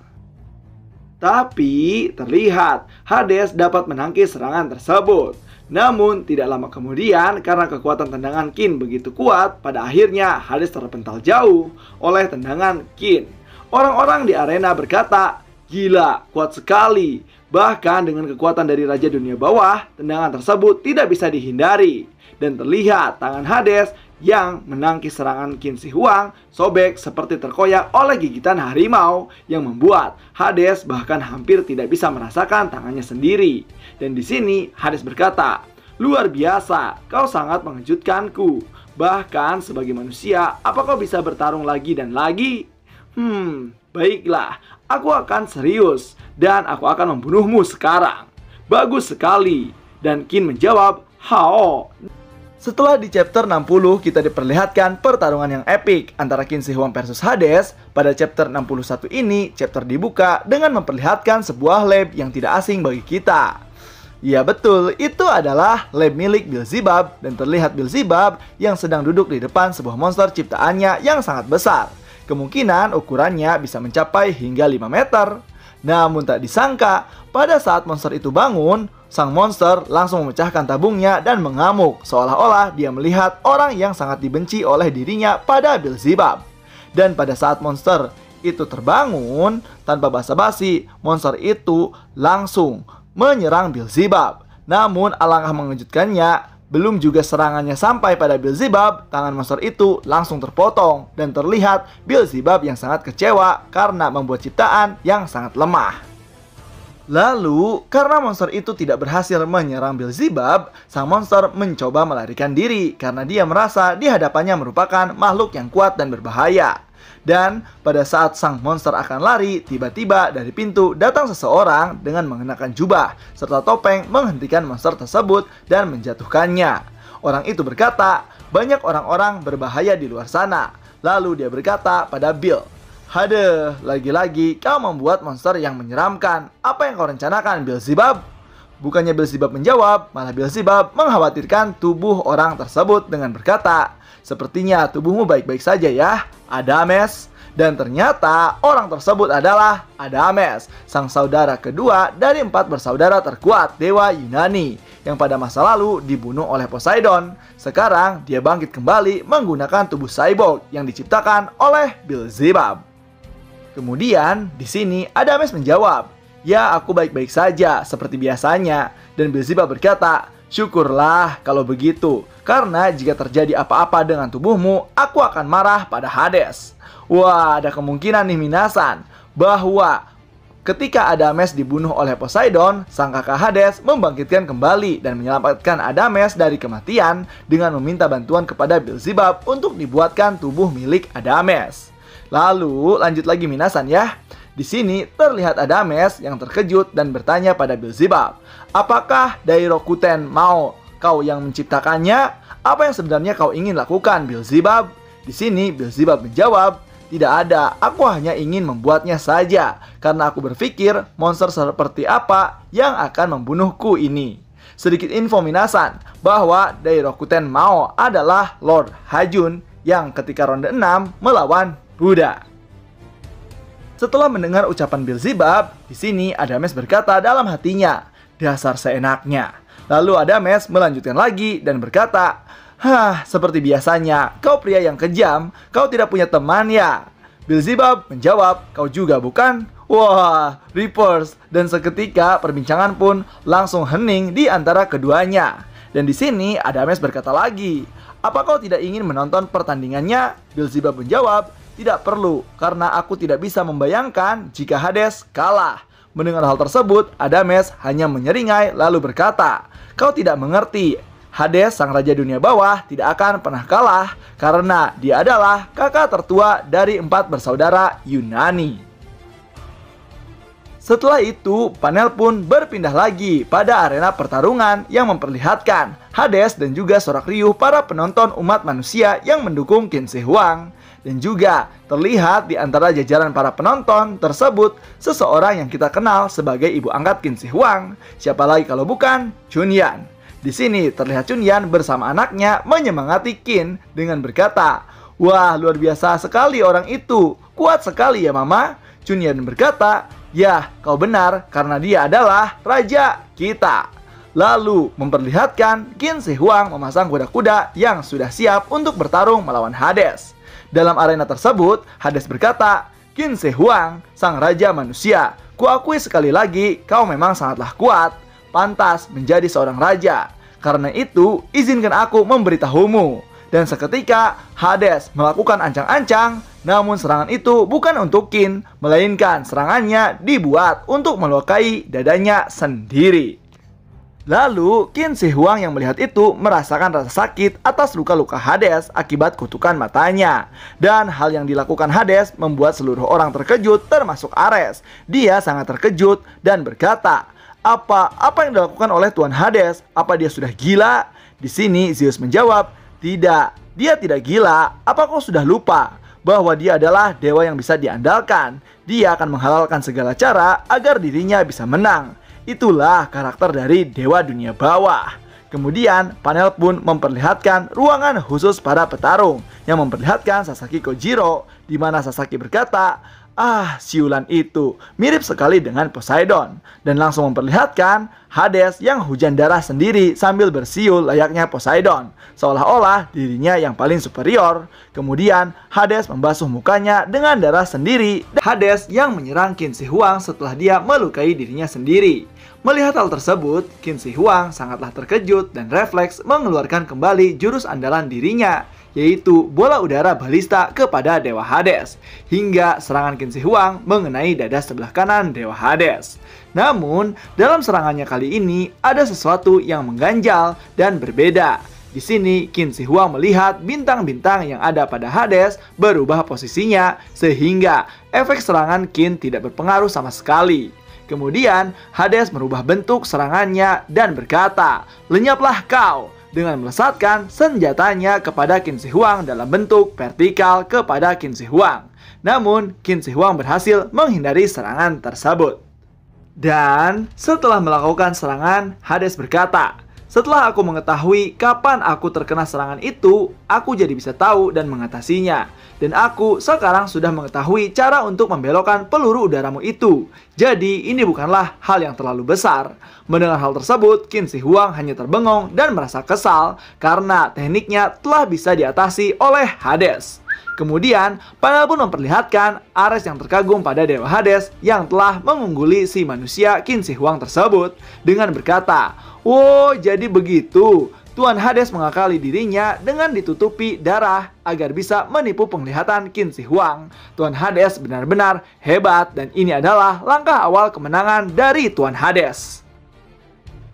Speaker 1: Tapi terlihat Hades dapat menangkis serangan tersebut. Namun tidak lama kemudian, karena kekuatan tendangan Qin begitu kuat, pada akhirnya Hades terpental jauh oleh tendangan Qin. Orang-orang di arena berkata, "Gila, kuat sekali." Bahkan dengan kekuatan dari Raja Dunia Bawah, tendangan tersebut tidak bisa dihindari. Dan terlihat tangan Hades yang menangkis serangan Qin Shi Huang sobek seperti terkoyak oleh gigitan harimau, yang membuat Hades bahkan hampir tidak bisa merasakan tangannya sendiri. Dan di sini Hades berkata, "Luar biasa, kau sangat mengejutkanku. Bahkan sebagai manusia, apa kau bisa bertarung lagi dan lagi? Baiklah, aku akan serius dan aku akan membunuhmu sekarang." "Bagus sekali." Dan Qin menjawab, "Hao." Setelah di chapter 60 kita diperlihatkan pertarungan yang epik antara Qin Shi Huang versus Hades. Pada chapter 61 ini, chapter dibuka dengan memperlihatkan sebuah lab yang tidak asing bagi kita. Ya betul, itu adalah lab milik Beelzebub, dan terlihat Beelzebub yang sedang duduk di depan sebuah monster ciptaannya yang sangat besar. Kemungkinan ukurannya bisa mencapai hingga 5 meter. Namun tak disangka, pada saat monster itu bangun, sang monster langsung memecahkan tabungnya dan mengamuk, seolah-olah dia melihat orang yang sangat dibenci oleh dirinya pada Beelzebub. Dan pada saat monster itu terbangun, tanpa basa-basi, monster itu langsung menyerang Beelzebub. Namun alangkah mengejutkannya, belum juga serangannya sampai pada Beelzebub, tangan monster itu langsung terpotong dan terlihat Beelzebub yang sangat kecewa karena membuat ciptaan yang sangat lemah. Lalu, karena monster itu tidak berhasil menyerang Beelzebub, sang monster mencoba melarikan diri karena dia merasa di hadapannya merupakan makhluk yang kuat dan berbahaya. Dan pada saat sang monster akan lari, tiba-tiba dari pintu datang seseorang dengan mengenakan jubah serta topeng menghentikan monster tersebut dan menjatuhkannya. Orang itu berkata, "Banyak orang-orang berbahaya di luar sana." Lalu dia berkata pada Bill, "Hadeh, lagi-lagi kau membuat monster yang menyeramkan. Apa yang kau rencanakan, Beelzebub?" Bukannya Beelzebub menjawab, malah Beelzebub mengkhawatirkan tubuh orang tersebut dengan berkata, "Sepertinya tubuhmu baik-baik saja ya, Adames." Dan ternyata orang tersebut adalah Adames, sang saudara kedua dari 4 bersaudara terkuat dewa Yunani, yang pada masa lalu dibunuh oleh Poseidon. Sekarang dia bangkit kembali menggunakan tubuh cyborg yang diciptakan oleh Beelzebub. Kemudian di sini Adames menjawab, "Ya, aku baik-baik saja seperti biasanya." Dan Beelzebub berkata, "Syukurlah kalau begitu, karena jika terjadi apa-apa dengan tubuhmu, aku akan marah pada Hades." Wah, ada kemungkinan nih Minasan, bahwa ketika Adames dibunuh oleh Poseidon, sang kakak Hades membangkitkan kembali dan menyelamatkan Adames dari kematian dengan meminta bantuan kepada Beelzebub untuk dibuatkan tubuh milik Adames. Lalu lanjut lagi Minasan ya. Di sini terlihat Adames yang terkejut dan bertanya pada Beelzebub, "Apakah Dairokuten mau kau yang menciptakannya? Apa yang sebenarnya kau ingin lakukan, Beelzebub?" Di sini Beelzebub menjawab, "Tidak ada, aku hanya ingin membuatnya saja, karena aku berpikir monster seperti apa yang akan membunuhku ini." Sedikit info minasan, bahwa Dairokuten Mao adalah Lord Hajun yang ketika ronde 6 melawan Buddha. Setelah mendengar ucapan Beelzebub, di sini Adames berkata dalam hatinya, "Dasar seenaknya." Lalu Adames melanjutkan lagi dan berkata, seperti biasanya, kau pria yang kejam, kau tidak punya teman ya?" Beelzebub menjawab, "Kau juga bukan?" Wah, reverse. Dan seketika perbincangan pun langsung hening di antara keduanya. Dan di sini Adames berkata lagi, "Apa kau tidak ingin menonton pertandingannya?" Beelzebub menjawab, "Tidak perlu, karena aku tidak bisa membayangkan jika Hades kalah." Mendengar hal tersebut, Adames hanya menyeringai lalu berkata, "Kau tidak mengerti. Hades, sang raja dunia bawah, tidak akan pernah kalah karena dia adalah kakak tertua dari 4 bersaudara Yunani." Setelah itu, panel pun berpindah lagi pada arena pertarungan yang memperlihatkan Hades dan juga sorak riuh para penonton umat manusia yang mendukung Qin Shi Huang. Dan juga terlihat di antara jajaran para penonton tersebut seseorang yang kita kenal sebagai ibu angkat Qin Shi Huang. Siapa lagi kalau bukan Chunyan. Di sini terlihat Chunyan bersama anaknya menyemangati Qin dengan berkata, "Wah, luar biasa sekali orang itu. Kuat sekali ya mama." Chunyan berkata, "Ya, kau benar karena dia adalah raja kita." Lalu memperlihatkan Qin Shi Huang memasang kuda-kuda yang sudah siap untuk bertarung melawan Hades. Dalam arena tersebut, Hades berkata, "Qin Shi Huang, sang raja manusia, kuakui sekali lagi kau memang sangatlah kuat, pantas menjadi seorang raja. Karena itu, izinkan aku memberitahumu." Dan seketika, Hades melakukan ancang-ancang, namun serangan itu bukan untuk Qin, melainkan serangannya dibuat untuk melukai dadanya sendiri. Lalu, Qin Shi Huang yang melihat itu merasakan rasa sakit atas luka-luka Hades akibat kutukan matanya. Dan hal yang dilakukan Hades membuat seluruh orang terkejut termasuk Ares. Dia sangat terkejut dan berkata, Apa yang dilakukan oleh Tuan Hades? Apa dia sudah gila?" Di sini Zeus menjawab, "Tidak, dia tidak gila. Apa kau sudah lupa bahwa dia adalah dewa yang bisa diandalkan? Dia akan menghalalkan segala cara agar dirinya bisa menang. Itulah karakter dari dewa dunia bawah." Kemudian panel pun memperlihatkan ruangan khusus para petarung yang memperlihatkan Sasaki Kojiro, di mana Sasaki berkata, "Siulan itu mirip sekali dengan Poseidon." Dan langsung memperlihatkan Hades yang hujan darah sendiri sambil bersiul layaknya Poseidon, seolah-olah dirinya yang paling superior. Kemudian Hades membasuh mukanya dengan darah sendiri. Hades yang menyerang Qin Shi Huang setelah dia melukai dirinya sendiri. Melihat hal tersebut, Qin Shi Huang sangatlah terkejut dan refleks mengeluarkan kembali jurus andalan dirinya, yaitu bola udara balista kepada Dewa Hades, hingga serangan Qin Shi Huang mengenai dada sebelah kanan Dewa Hades. Namun, dalam serangannya kali ini ada sesuatu yang mengganjal dan berbeda. Di sini, Qin Shi Huang melihat bintang-bintang yang ada pada Hades berubah posisinya, sehingga efek serangan Qin tidak berpengaruh sama sekali. Kemudian, Hades merubah bentuk serangannya dan berkata, "Lenyaplah kau," dengan melesatkan senjatanya kepada Qin Shi Huang dalam bentuk vertikal kepada Qin Shi Huang. Namun, Qin Shi Huang berhasil menghindari serangan tersebut. Dan setelah melakukan serangan, Hades berkata, "Setelah aku mengetahui kapan aku terkena serangan itu, aku jadi bisa tahu dan mengatasinya. Dan aku sekarang sudah mengetahui cara untuk membelokkan peluru udaramu itu. Jadi ini bukanlah hal yang terlalu besar." Mendengar hal tersebut, Qin Shi Huang hanya terbengong dan merasa kesal karena tekniknya telah bisa diatasi oleh Hades. Kemudian, panel pun memperlihatkan Ares yang terkagum pada Dewa Hades yang telah mengungguli si manusia Qin Shi Huang tersebut dengan berkata, "Oh, jadi begitu. Tuan Hades mengakali dirinya dengan ditutupi darah agar bisa menipu penglihatan Qin Shi Huang. Tuan Hades benar-benar hebat dan ini adalah langkah awal kemenangan dari Tuan Hades."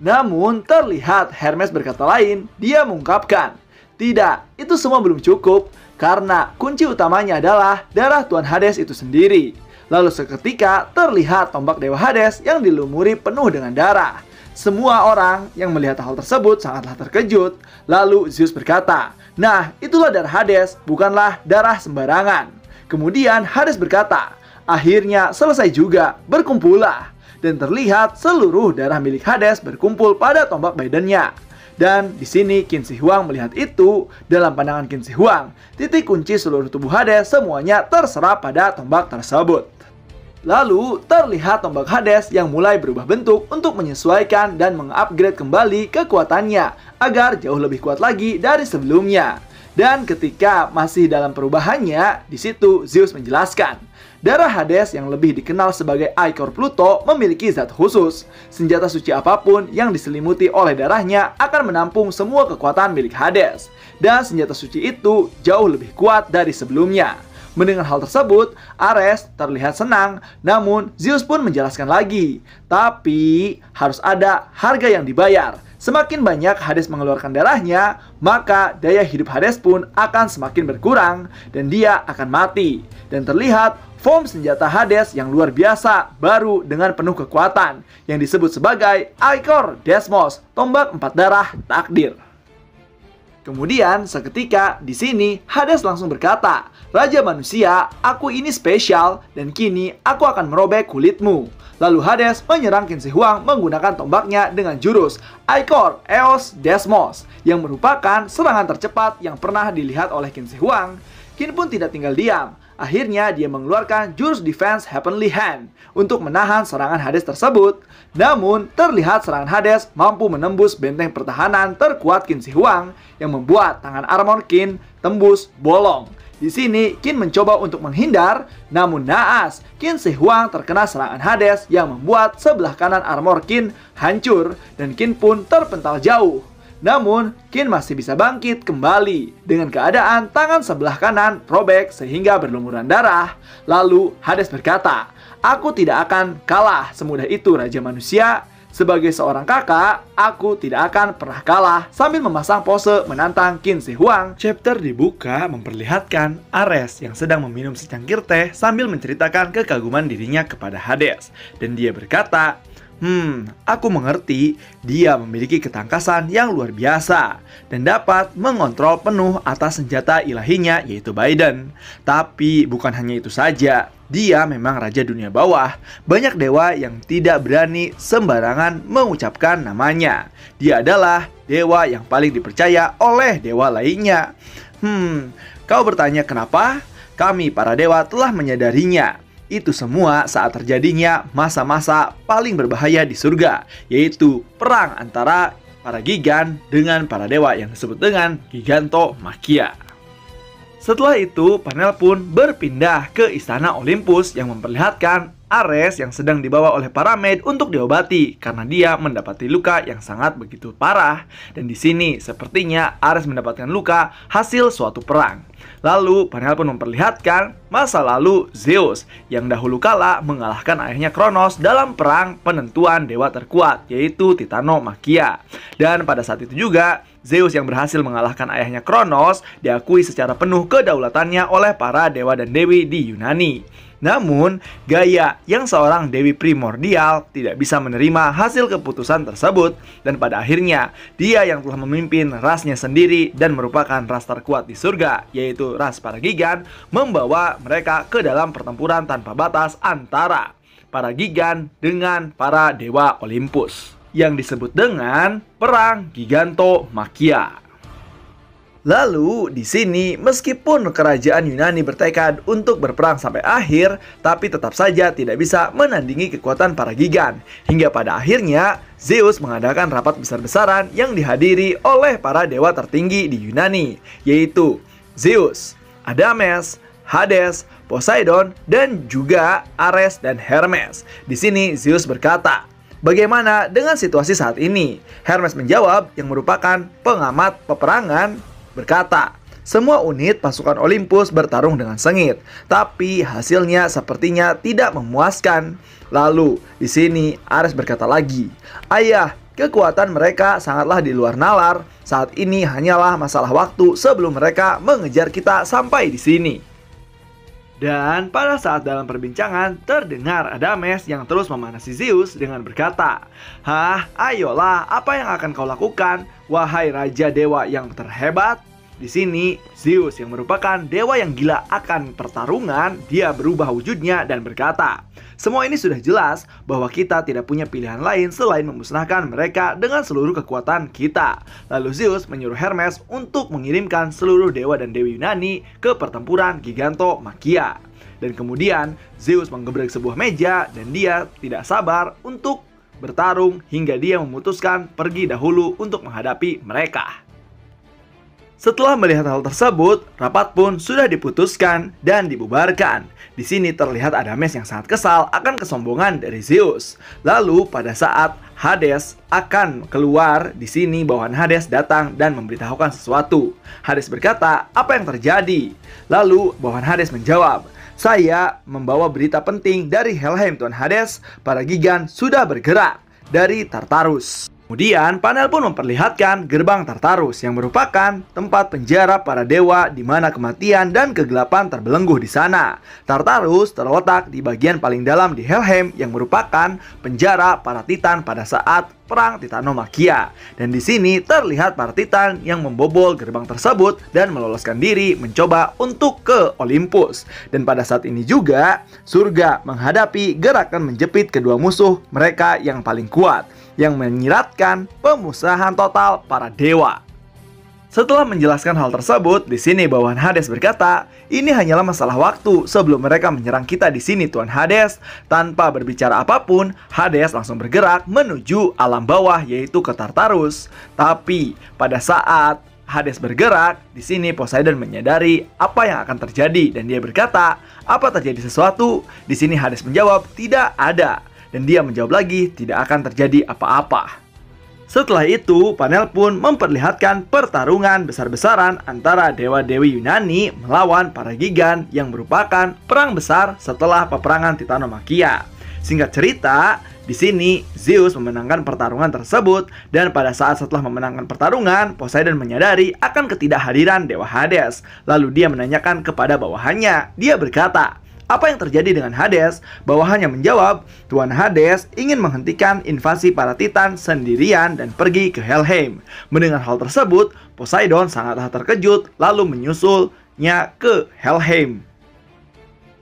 Speaker 1: Namun terlihat Hermes berkata lain. Dia mengungkapkan, "Tidak, itu semua belum cukup karena kunci utamanya adalah darah Tuan Hades itu sendiri." Lalu seketika terlihat tombak Dewa Hades yang dilumuri penuh dengan darah. Semua orang yang melihat hal tersebut sangatlah terkejut. Lalu Zeus berkata, "Nah, itulah darah Hades, bukanlah darah sembarangan." Kemudian Hades berkata, "Akhirnya selesai juga, berkumpullah." Dan terlihat seluruh darah milik Hades berkumpul pada tombak Baidennya. Dan di sini Qin Shi Huang melihat itu. Dalam pandangan Qin Shi Huang, titik kunci seluruh tubuh Hades semuanya terserap pada tombak tersebut. Lalu terlihat tombak Hades yang mulai berubah bentuk untuk menyesuaikan dan mengupgrade kembali kekuatannya agar jauh lebih kuat lagi dari sebelumnya. Dan ketika masih dalam perubahannya, di situ Zeus menjelaskan, darah Hades yang lebih dikenal sebagai Ichor Pluto memiliki zat khusus. Senjata suci apapun yang diselimuti oleh darahnya akan menampung semua kekuatan milik Hades. Dan senjata suci itu jauh lebih kuat dari sebelumnya. Mendengar hal tersebut, Ares terlihat senang, namun Zeus pun menjelaskan lagi. Tapi harus ada harga yang dibayar. Semakin banyak Hades mengeluarkan darahnya, maka daya hidup Hades pun akan semakin berkurang dan dia akan mati. Dan terlihat form senjata Hades yang luar biasa baru dengan penuh kekuatan yang disebut sebagai Ichor Desmos, tombak 4 darah takdir. Kemudian seketika di sini Hades langsung berkata, "Raja manusia, aku ini spesial dan kini aku akan merobek kulitmu." Lalu Hades menyerang Qin Shi Huang menggunakan tombaknya dengan jurus Ichor Eos Desmos yang merupakan serangan tercepat yang pernah dilihat oleh Qin Shi Huang. Qin pun tidak tinggal diam. Akhirnya dia mengeluarkan jurus Defense Heavenly Hand untuk menahan serangan Hades tersebut. Namun terlihat serangan Hades mampu menembus benteng pertahanan terkuat Qin Shi Huang yang membuat tangan armor Qin tembus bolong. Di sini Qin mencoba untuk menghindar, namun naas, Qin Shi Huang terkena serangan Hades yang membuat sebelah kanan armor Qin hancur dan Qin pun terpental jauh. Namun, Qin masih bisa bangkit kembali dengan keadaan tangan sebelah kanan robek sehingga berlumuran darah. Lalu Hades berkata, "Aku tidak akan kalah semudah itu, Raja Manusia. Sebagai seorang kakak, aku tidak akan pernah kalah." Sambil memasang pose menantang Qin Shi Huang, chapter dibuka memperlihatkan Ares yang sedang meminum secangkir teh sambil menceritakan kekaguman dirinya kepada Hades. Dan dia berkata, aku mengerti dia memiliki ketangkasan yang luar biasa dan dapat mengontrol penuh atas senjata ilahinya yaitu Biden. Tapi bukan hanya itu saja, dia memang raja dunia bawah. Banyak dewa yang tidak berani sembarangan mengucapkan namanya. Dia adalah dewa yang paling dipercaya oleh dewa lainnya. Kau bertanya kenapa? Kami para dewa telah menyadarinya. Itu semua saat terjadinya masa-masa paling berbahaya di surga, yaitu perang antara para Gigan dengan para dewa yang disebut dengan Gigantomachia. Setelah itu, panel pun berpindah ke istana Olympus yang memperlihatkan Ares yang sedang dibawa oleh para maid untuk diobati karena dia mendapati luka yang sangat begitu parah. Dan di sini sepertinya Ares mendapatkan luka hasil suatu perang. Lalu panel pun memperlihatkan masa lalu Zeus yang dahulu kala mengalahkan ayahnya Kronos dalam perang penentuan dewa terkuat yaitu Titanomachia. Dan pada saat itu juga Zeus yang berhasil mengalahkan ayahnya Kronos diakui secara penuh kedaulatannya oleh para dewa dan dewi di Yunani. Namun, Gaia yang seorang dewi primordial tidak bisa menerima hasil keputusan tersebut dan pada akhirnya dia yang telah memimpin rasnya sendiri dan merupakan ras terkuat di surga yaitu ras para Gigan membawa mereka ke dalam pertempuran tanpa batas antara para Gigan dengan para dewa Olympus yang disebut dengan Perang Gigantomachia. Lalu di sini meskipun kerajaan Yunani bertekad untuk berperang sampai akhir, tapi tetap saja tidak bisa menandingi kekuatan para Gigan. Hingga pada akhirnya Zeus mengadakan rapat besar-besaran yang dihadiri oleh para dewa tertinggi di Yunani, yaitu Zeus, Adames, Hades, Poseidon, dan juga Ares dan Hermes. Di sini Zeus berkata, "Bagaimana dengan situasi saat ini?" Hermes menjawab, yang merupakan pengamat peperangan, berkata, "Semua unit pasukan Olympus bertarung dengan sengit, tapi hasilnya sepertinya tidak memuaskan." Lalu di sini Ares berkata lagi, "Ayah, kekuatan mereka sangatlah di luar nalar. Saat ini hanyalah masalah waktu sebelum mereka mengejar kita sampai di sini." Dan pada saat dalam perbincangan, terdengar Adames yang terus memanasi Zeus dengan berkata, "Hah, ayolah, apa yang akan kau lakukan, wahai Raja Dewa yang terhebat?" Di sini, Zeus yang merupakan dewa yang gila akan pertarungan, dia berubah wujudnya dan berkata, "Semua ini sudah jelas bahwa kita tidak punya pilihan lain selain memusnahkan mereka dengan seluruh kekuatan kita." Lalu Zeus menyuruh Hermes untuk mengirimkan seluruh dewa dan dewi Yunani ke pertempuran Gigantomachia. Dan kemudian Zeus menggebrek sebuah meja dan dia tidak sabar untuk bertarung hingga dia memutuskan pergi dahulu untuk menghadapi mereka. Setelah melihat hal tersebut, rapat pun sudah diputuskan dan dibubarkan. Di sini terlihat Adames yang sangat kesal akan kesombongan dari Zeus. Lalu pada saat Hades akan keluar, di sini bawahan Hades datang dan memberitahukan sesuatu. Hades berkata, "Apa yang terjadi?" Lalu bawahan Hades menjawab, "Saya membawa berita penting dari Helheim, Tuan Hades. Para Gigan sudah bergerak dari Tartarus." Kemudian panel pun memperlihatkan gerbang Tartarus yang merupakan tempat penjara para dewa di mana kematian dan kegelapan terbelenggu di sana. Tartarus terletak di bagian paling dalam di Helheim yang merupakan penjara para Titan pada saat perang Titanomachia. Dan di sini terlihat para Titan yang membobol gerbang tersebut dan meloloskan diri mencoba untuk ke Olympus. Dan pada saat ini juga surga menghadapi gerakan menjepit kedua musuh mereka yang paling kuat, yang menyiratkan pemusnahan total para dewa. Setelah menjelaskan hal tersebut, di sini bawahan Hades berkata, "Ini hanyalah masalah waktu sebelum mereka menyerang kita di sini, Tuan Hades." Tanpa berbicara apapun, Hades langsung bergerak menuju alam bawah, yaitu ke Tartarus. Tapi pada saat Hades bergerak, di sini Poseidon menyadari apa yang akan terjadi dan dia berkata, "Apa terjadi sesuatu?" Di sini Hades menjawab, "Tidak ada." Dan dia menjawab lagi, "Tidak akan terjadi apa-apa." Setelah itu, panel pun memperlihatkan pertarungan besar-besaran antara dewa-dewi Yunani melawan para Gigan yang merupakan perang besar setelah peperangan Titanomachia. Singkat cerita, di sini Zeus memenangkan pertarungan tersebut dan pada saat setelah memenangkan pertarungan, Poseidon menyadari akan ketidakhadiran dewa Hades. Lalu dia menanyakan kepada bawahannya. Dia berkata, "Apa yang terjadi dengan Hades?" Bawahannya menjawab, "Tuan Hades ingin menghentikan invasi para Titan sendirian dan pergi ke Helheim." Mendengar hal tersebut, Poseidon sangatlah terkejut lalu menyusulnya ke Helheim.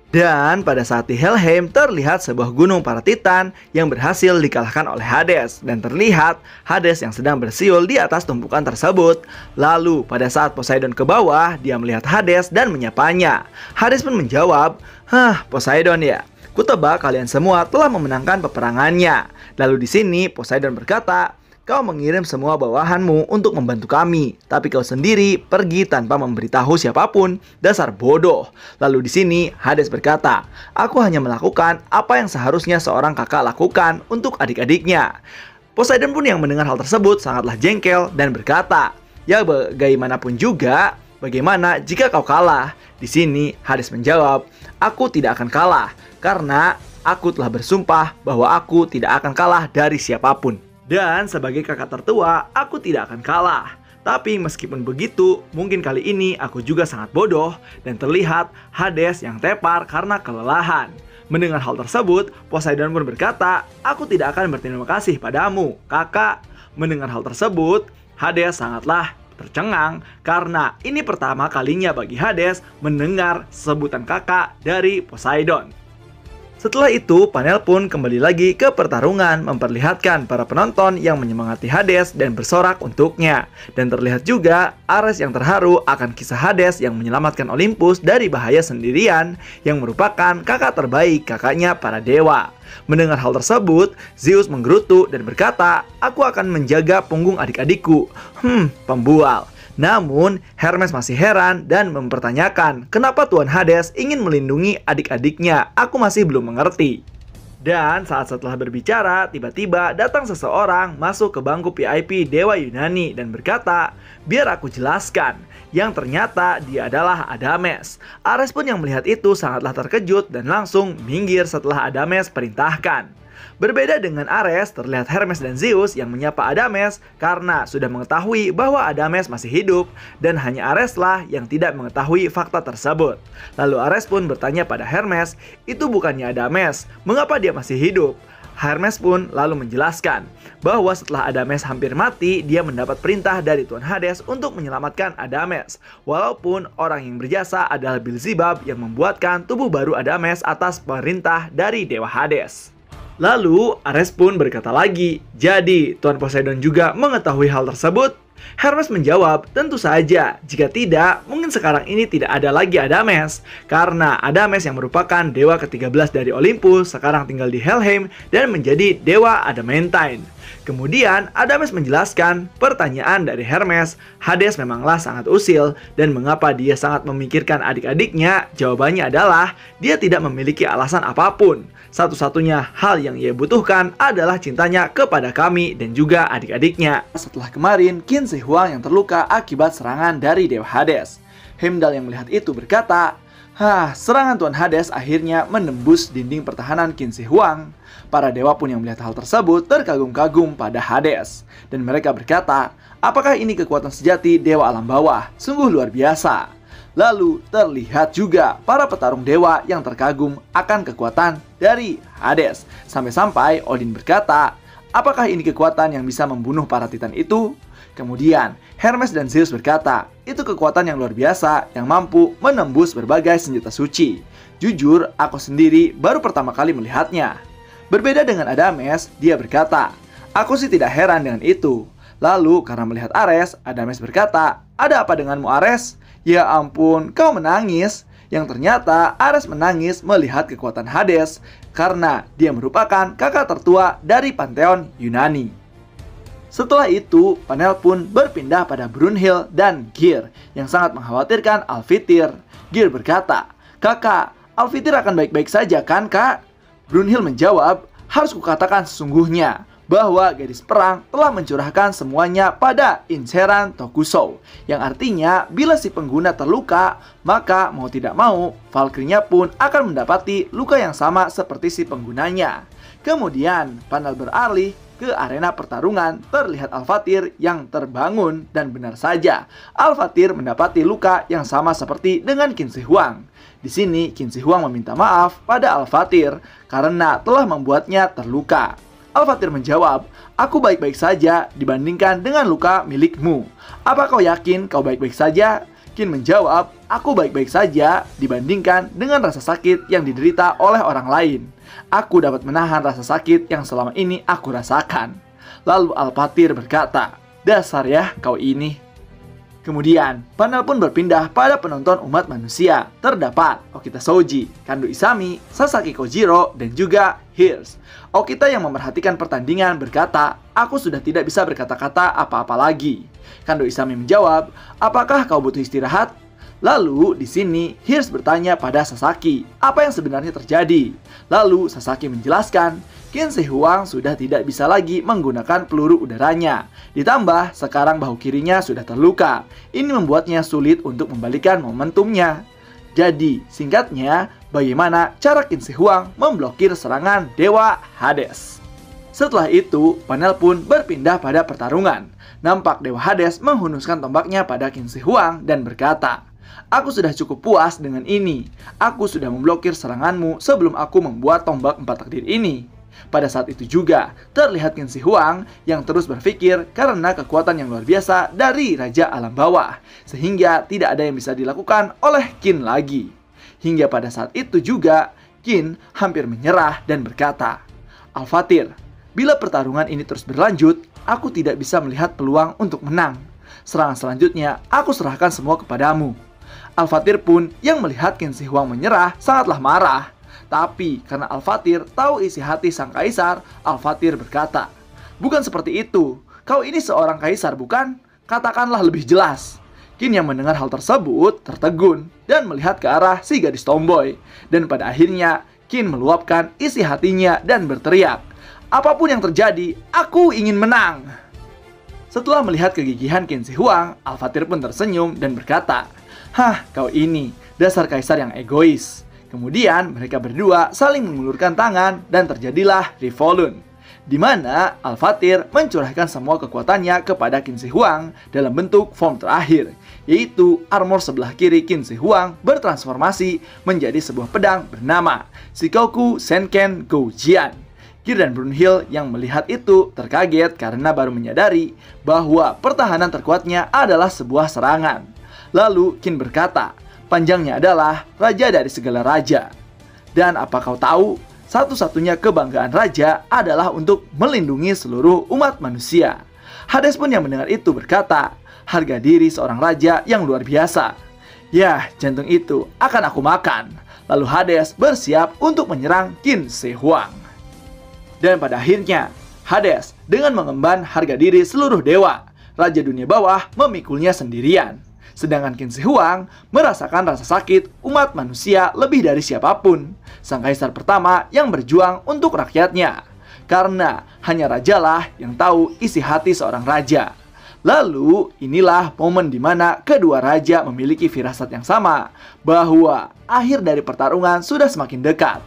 Speaker 1: Dan pada saat di Helheim terlihat sebuah gunung para Titan yang berhasil dikalahkan oleh Hades. Dan terlihat Hades yang sedang bersiul di atas tumpukan tersebut. Lalu pada saat Poseidon ke bawah, dia melihat Hades dan menyapanya. Hades pun menjawab, "Hah, Poseidon ya, kutebak kalian semua telah memenangkan peperangannya." Lalu di sini Poseidon berkata, "Kau mengirim semua bawahanmu untuk membantu kami, tapi kau sendiri pergi tanpa memberitahu siapapun. Dasar bodoh." Lalu di sini Hades berkata, "Aku hanya melakukan apa yang seharusnya seorang kakak lakukan untuk adik-adiknya." Poseidon pun yang mendengar hal tersebut sangatlah jengkel dan berkata, "Ya bagaimanapun juga, bagaimana jika kau kalah?" Di sini Hades menjawab, "Aku tidak akan kalah karena aku telah bersumpah bahwa aku tidak akan kalah dari siapapun. Dan sebagai kakak tertua, aku tidak akan kalah. Tapi meskipun begitu, mungkin kali ini aku juga sangat bodoh." Dan terlihat Hades yang tepar karena kelelahan. Mendengar hal tersebut, Poseidon pun berkata, "Aku tidak akan berterima kasih padamu, kakak." Mendengar hal tersebut, Hades sangatlah tercengang karena ini pertama kalinya bagi Hades mendengar sebutan kakak dari Poseidon. Setelah itu, panel pun kembali lagi ke pertarungan, memperlihatkan para penonton yang menyemangati Hades dan bersorak untuknya. Dan terlihat juga Ares yang terharu akan kisah Hades yang menyelamatkan Olympus dari bahaya sendirian, yang merupakan kakak terbaik kakaknya para dewa. Mendengar hal tersebut, Zeus menggerutu dan berkata, "Aku akan menjaga punggung adik-adikku." Pembual. Namun, Hermes masih heran dan mempertanyakan, "Kenapa Tuan Hades ingin melindungi adik-adiknya? Aku masih belum mengerti." Dan saat setelah berbicara, tiba-tiba datang seseorang masuk ke bangku VIP Dewa Yunani dan berkata, "Biar aku jelaskan." Yang ternyata dia adalah Adames. Ares pun yang melihat itu sangatlah terkejut dan langsung minggir setelah Adames perintahkan. Berbeda dengan Ares, terlihat Hermes dan Zeus yang menyapa Adames karena sudah mengetahui bahwa Adames masih hidup, dan hanya Areslah yang tidak mengetahui fakta tersebut. Lalu Ares pun bertanya pada Hermes, itu bukannya Adames, mengapa dia masih hidup? Hermes pun lalu menjelaskan bahwa setelah Adames hampir mati, dia mendapat perintah dari Tuan Hades untuk menyelamatkan Adames. Walaupun orang yang berjasa adalah Beelzebub yang membuatkan tubuh baru Adames atas perintah dari Dewa Hades. Lalu Ares pun berkata lagi, jadi Tuan Poseidon juga mengetahui hal tersebut? Hermes menjawab, tentu saja. Jika tidak, mungkin sekarang ini tidak ada lagi Adames. Karena Adames yang merupakan dewa ke-13 dari Olympus sekarang tinggal di Helheim dan menjadi dewa Adamantine. Kemudian Adames menjelaskan pertanyaan dari Hermes, Hades memanglah sangat usil, dan mengapa dia sangat memikirkan adik-adiknya? Jawabannya adalah dia tidak memiliki alasan apapun. Satu-satunya hal yang ia butuhkan adalah cintanya kepada kami dan juga adik-adiknya. Setelah kemarin, Qin Shi Huang yang terluka akibat serangan dari Dewa Hades. Heimdall yang melihat itu berkata, serangan Tuan Hades akhirnya menembus dinding pertahanan Qin Shi Huang. Para dewa pun yang melihat hal tersebut terkagum-kagum pada Hades. Dan mereka berkata, apakah ini kekuatan sejati dewa alam bawah? Sungguh luar biasa. Lalu terlihat juga para petarung dewa yang terkagum akan kekuatan dari Hades. Sampai-sampai Odin berkata, apakah ini kekuatan yang bisa membunuh para titan itu? Kemudian Hermes dan Zeus berkata, itu kekuatan yang luar biasa yang mampu menembus berbagai senjata suci. Jujur, aku sendiri baru pertama kali melihatnya. Berbeda dengan Adames, dia berkata, aku sih tidak heran dengan itu. Lalu karena melihat Ares, Adames berkata, ada apa denganmu Ares? Ya ampun, kau menangis. Yang ternyata Ares menangis melihat kekuatan Hades karena dia merupakan kakak tertua dari Pantheon Yunani. Setelah itu, panel pun berpindah pada Brunhild dan Geir yang sangat mengkhawatirkan Alvityr. Geir berkata, kakak, Alvityr akan baik-baik saja kan kak? Brunhild menjawab, harus kukatakan sesungguhnya bahwa gadis perang telah mencurahkan semuanya pada inceran Tokusou, yang artinya bila si pengguna terluka, maka mau tidak mau Valkyrie-nya pun akan mendapati luka yang sama seperti si penggunanya. Kemudian panel beralih ke arena pertarungan. Terlihat Alvityr yang terbangun, dan benar saja Alvityr mendapati luka yang sama seperti dengan Qin Shi Huang. Di sini Qin Shi Huang meminta maaf pada Alvityr karena telah membuatnya terluka. Alvityr menjawab, aku baik-baik saja dibandingkan dengan luka milikmu. Apa kau yakin kau baik-baik saja? Qin menjawab, aku baik-baik saja dibandingkan dengan rasa sakit yang diderita oleh orang lain. Aku dapat menahan rasa sakit yang selama ini aku rasakan. Lalu Alvityr berkata, dasar ya kau ini. Kemudian, panel pun berpindah pada penonton umat manusia. Terdapat Okita Shoji, Kando Isami, Sasaki Kojiro, dan juga Hirsch. Okita yang memerhatikan pertandingan berkata, aku sudah tidak bisa berkata-kata apa-apa lagi. Kando Isami menjawab, apakah kau butuh istirahat? Lalu di sini Hirsch bertanya pada Sasaki, apa yang sebenarnya terjadi? Lalu Sasaki menjelaskan, Qin Shi Huang sudah tidak bisa lagi menggunakan peluru udaranya. Ditambah sekarang bahu kirinya sudah terluka. Ini membuatnya sulit untuk membalikan momentumnya. Jadi singkatnya, bagaimana cara Qin Shi Huang memblokir serangan Dewa Hades? Setelah itu, panel pun berpindah pada pertarungan. Nampak Dewa Hades menghunuskan tombaknya pada Qin Shi Huang dan berkata, aku sudah cukup puas dengan ini. Aku sudah memblokir seranganmu sebelum aku membuat tombak 4 takdir ini. Pada saat itu juga, terlihat Qin Shi Huang yang terus berpikir karena kekuatan yang luar biasa dari Raja Alam Bawah, sehingga tidak ada yang bisa dilakukan oleh Qin lagi. Hingga pada saat itu juga, Qin hampir menyerah dan berkata, Alvityr, bila pertarungan ini terus berlanjut, aku tidak bisa melihat peluang untuk menang. Serangan selanjutnya, aku serahkan semua kepadamu. Alvityr pun yang melihat Qin Shi Huang menyerah sangatlah marah. Tapi karena Alvityr tahu isi hati sang kaisar, Alvityr berkata, bukan seperti itu. Kau ini seorang kaisar bukan? Katakanlah lebih jelas. Qin yang mendengar hal tersebut tertegun dan melihat ke arah si gadis tomboy. Dan pada akhirnya Qin meluapkan isi hatinya dan berteriak, apapun yang terjadi, aku ingin menang. Setelah melihat kegigihan Qin Shi Huang, Alvityr pun tersenyum dan berkata, kau ini dasar kaisar yang egois. Kemudian mereka berdua saling mengulurkan tangan dan terjadilah Revolun, di mana Al-Fathir mencurahkan semua kekuatannya kepada Qin Shi Huang dalam bentuk form terakhir, yaitu armor sebelah kiri Qin Shi Huang bertransformasi menjadi sebuah pedang bernama Shikoku Senken Goujian. Gear dan Brunhild yang melihat itu terkaget karena baru menyadari bahwa pertahanan terkuatnya adalah sebuah serangan. Lalu Qin berkata, panjangnya adalah raja dari segala raja. Dan apa kau tahu? Satu-satunya kebanggaan raja adalah untuk melindungi seluruh umat manusia. Hades pun yang mendengar itu berkata, harga diri seorang raja yang luar biasa. Yah, jantung itu akan aku makan. Lalu Hades bersiap untuk menyerang Qin Shi Huang. Dan pada akhirnya, Hades dengan mengemban harga diri seluruh dewa, raja dunia bawah memikulnya sendirian. Sedangkan Qin Shi Huang merasakan rasa sakit umat manusia lebih dari siapapun. Sang kaisar pertama yang berjuang untuk rakyatnya. Karena hanya rajalah yang tahu isi hati seorang raja. Lalu inilah momen di mana kedua raja memiliki firasat yang sama, bahwa akhir dari pertarungan sudah semakin dekat.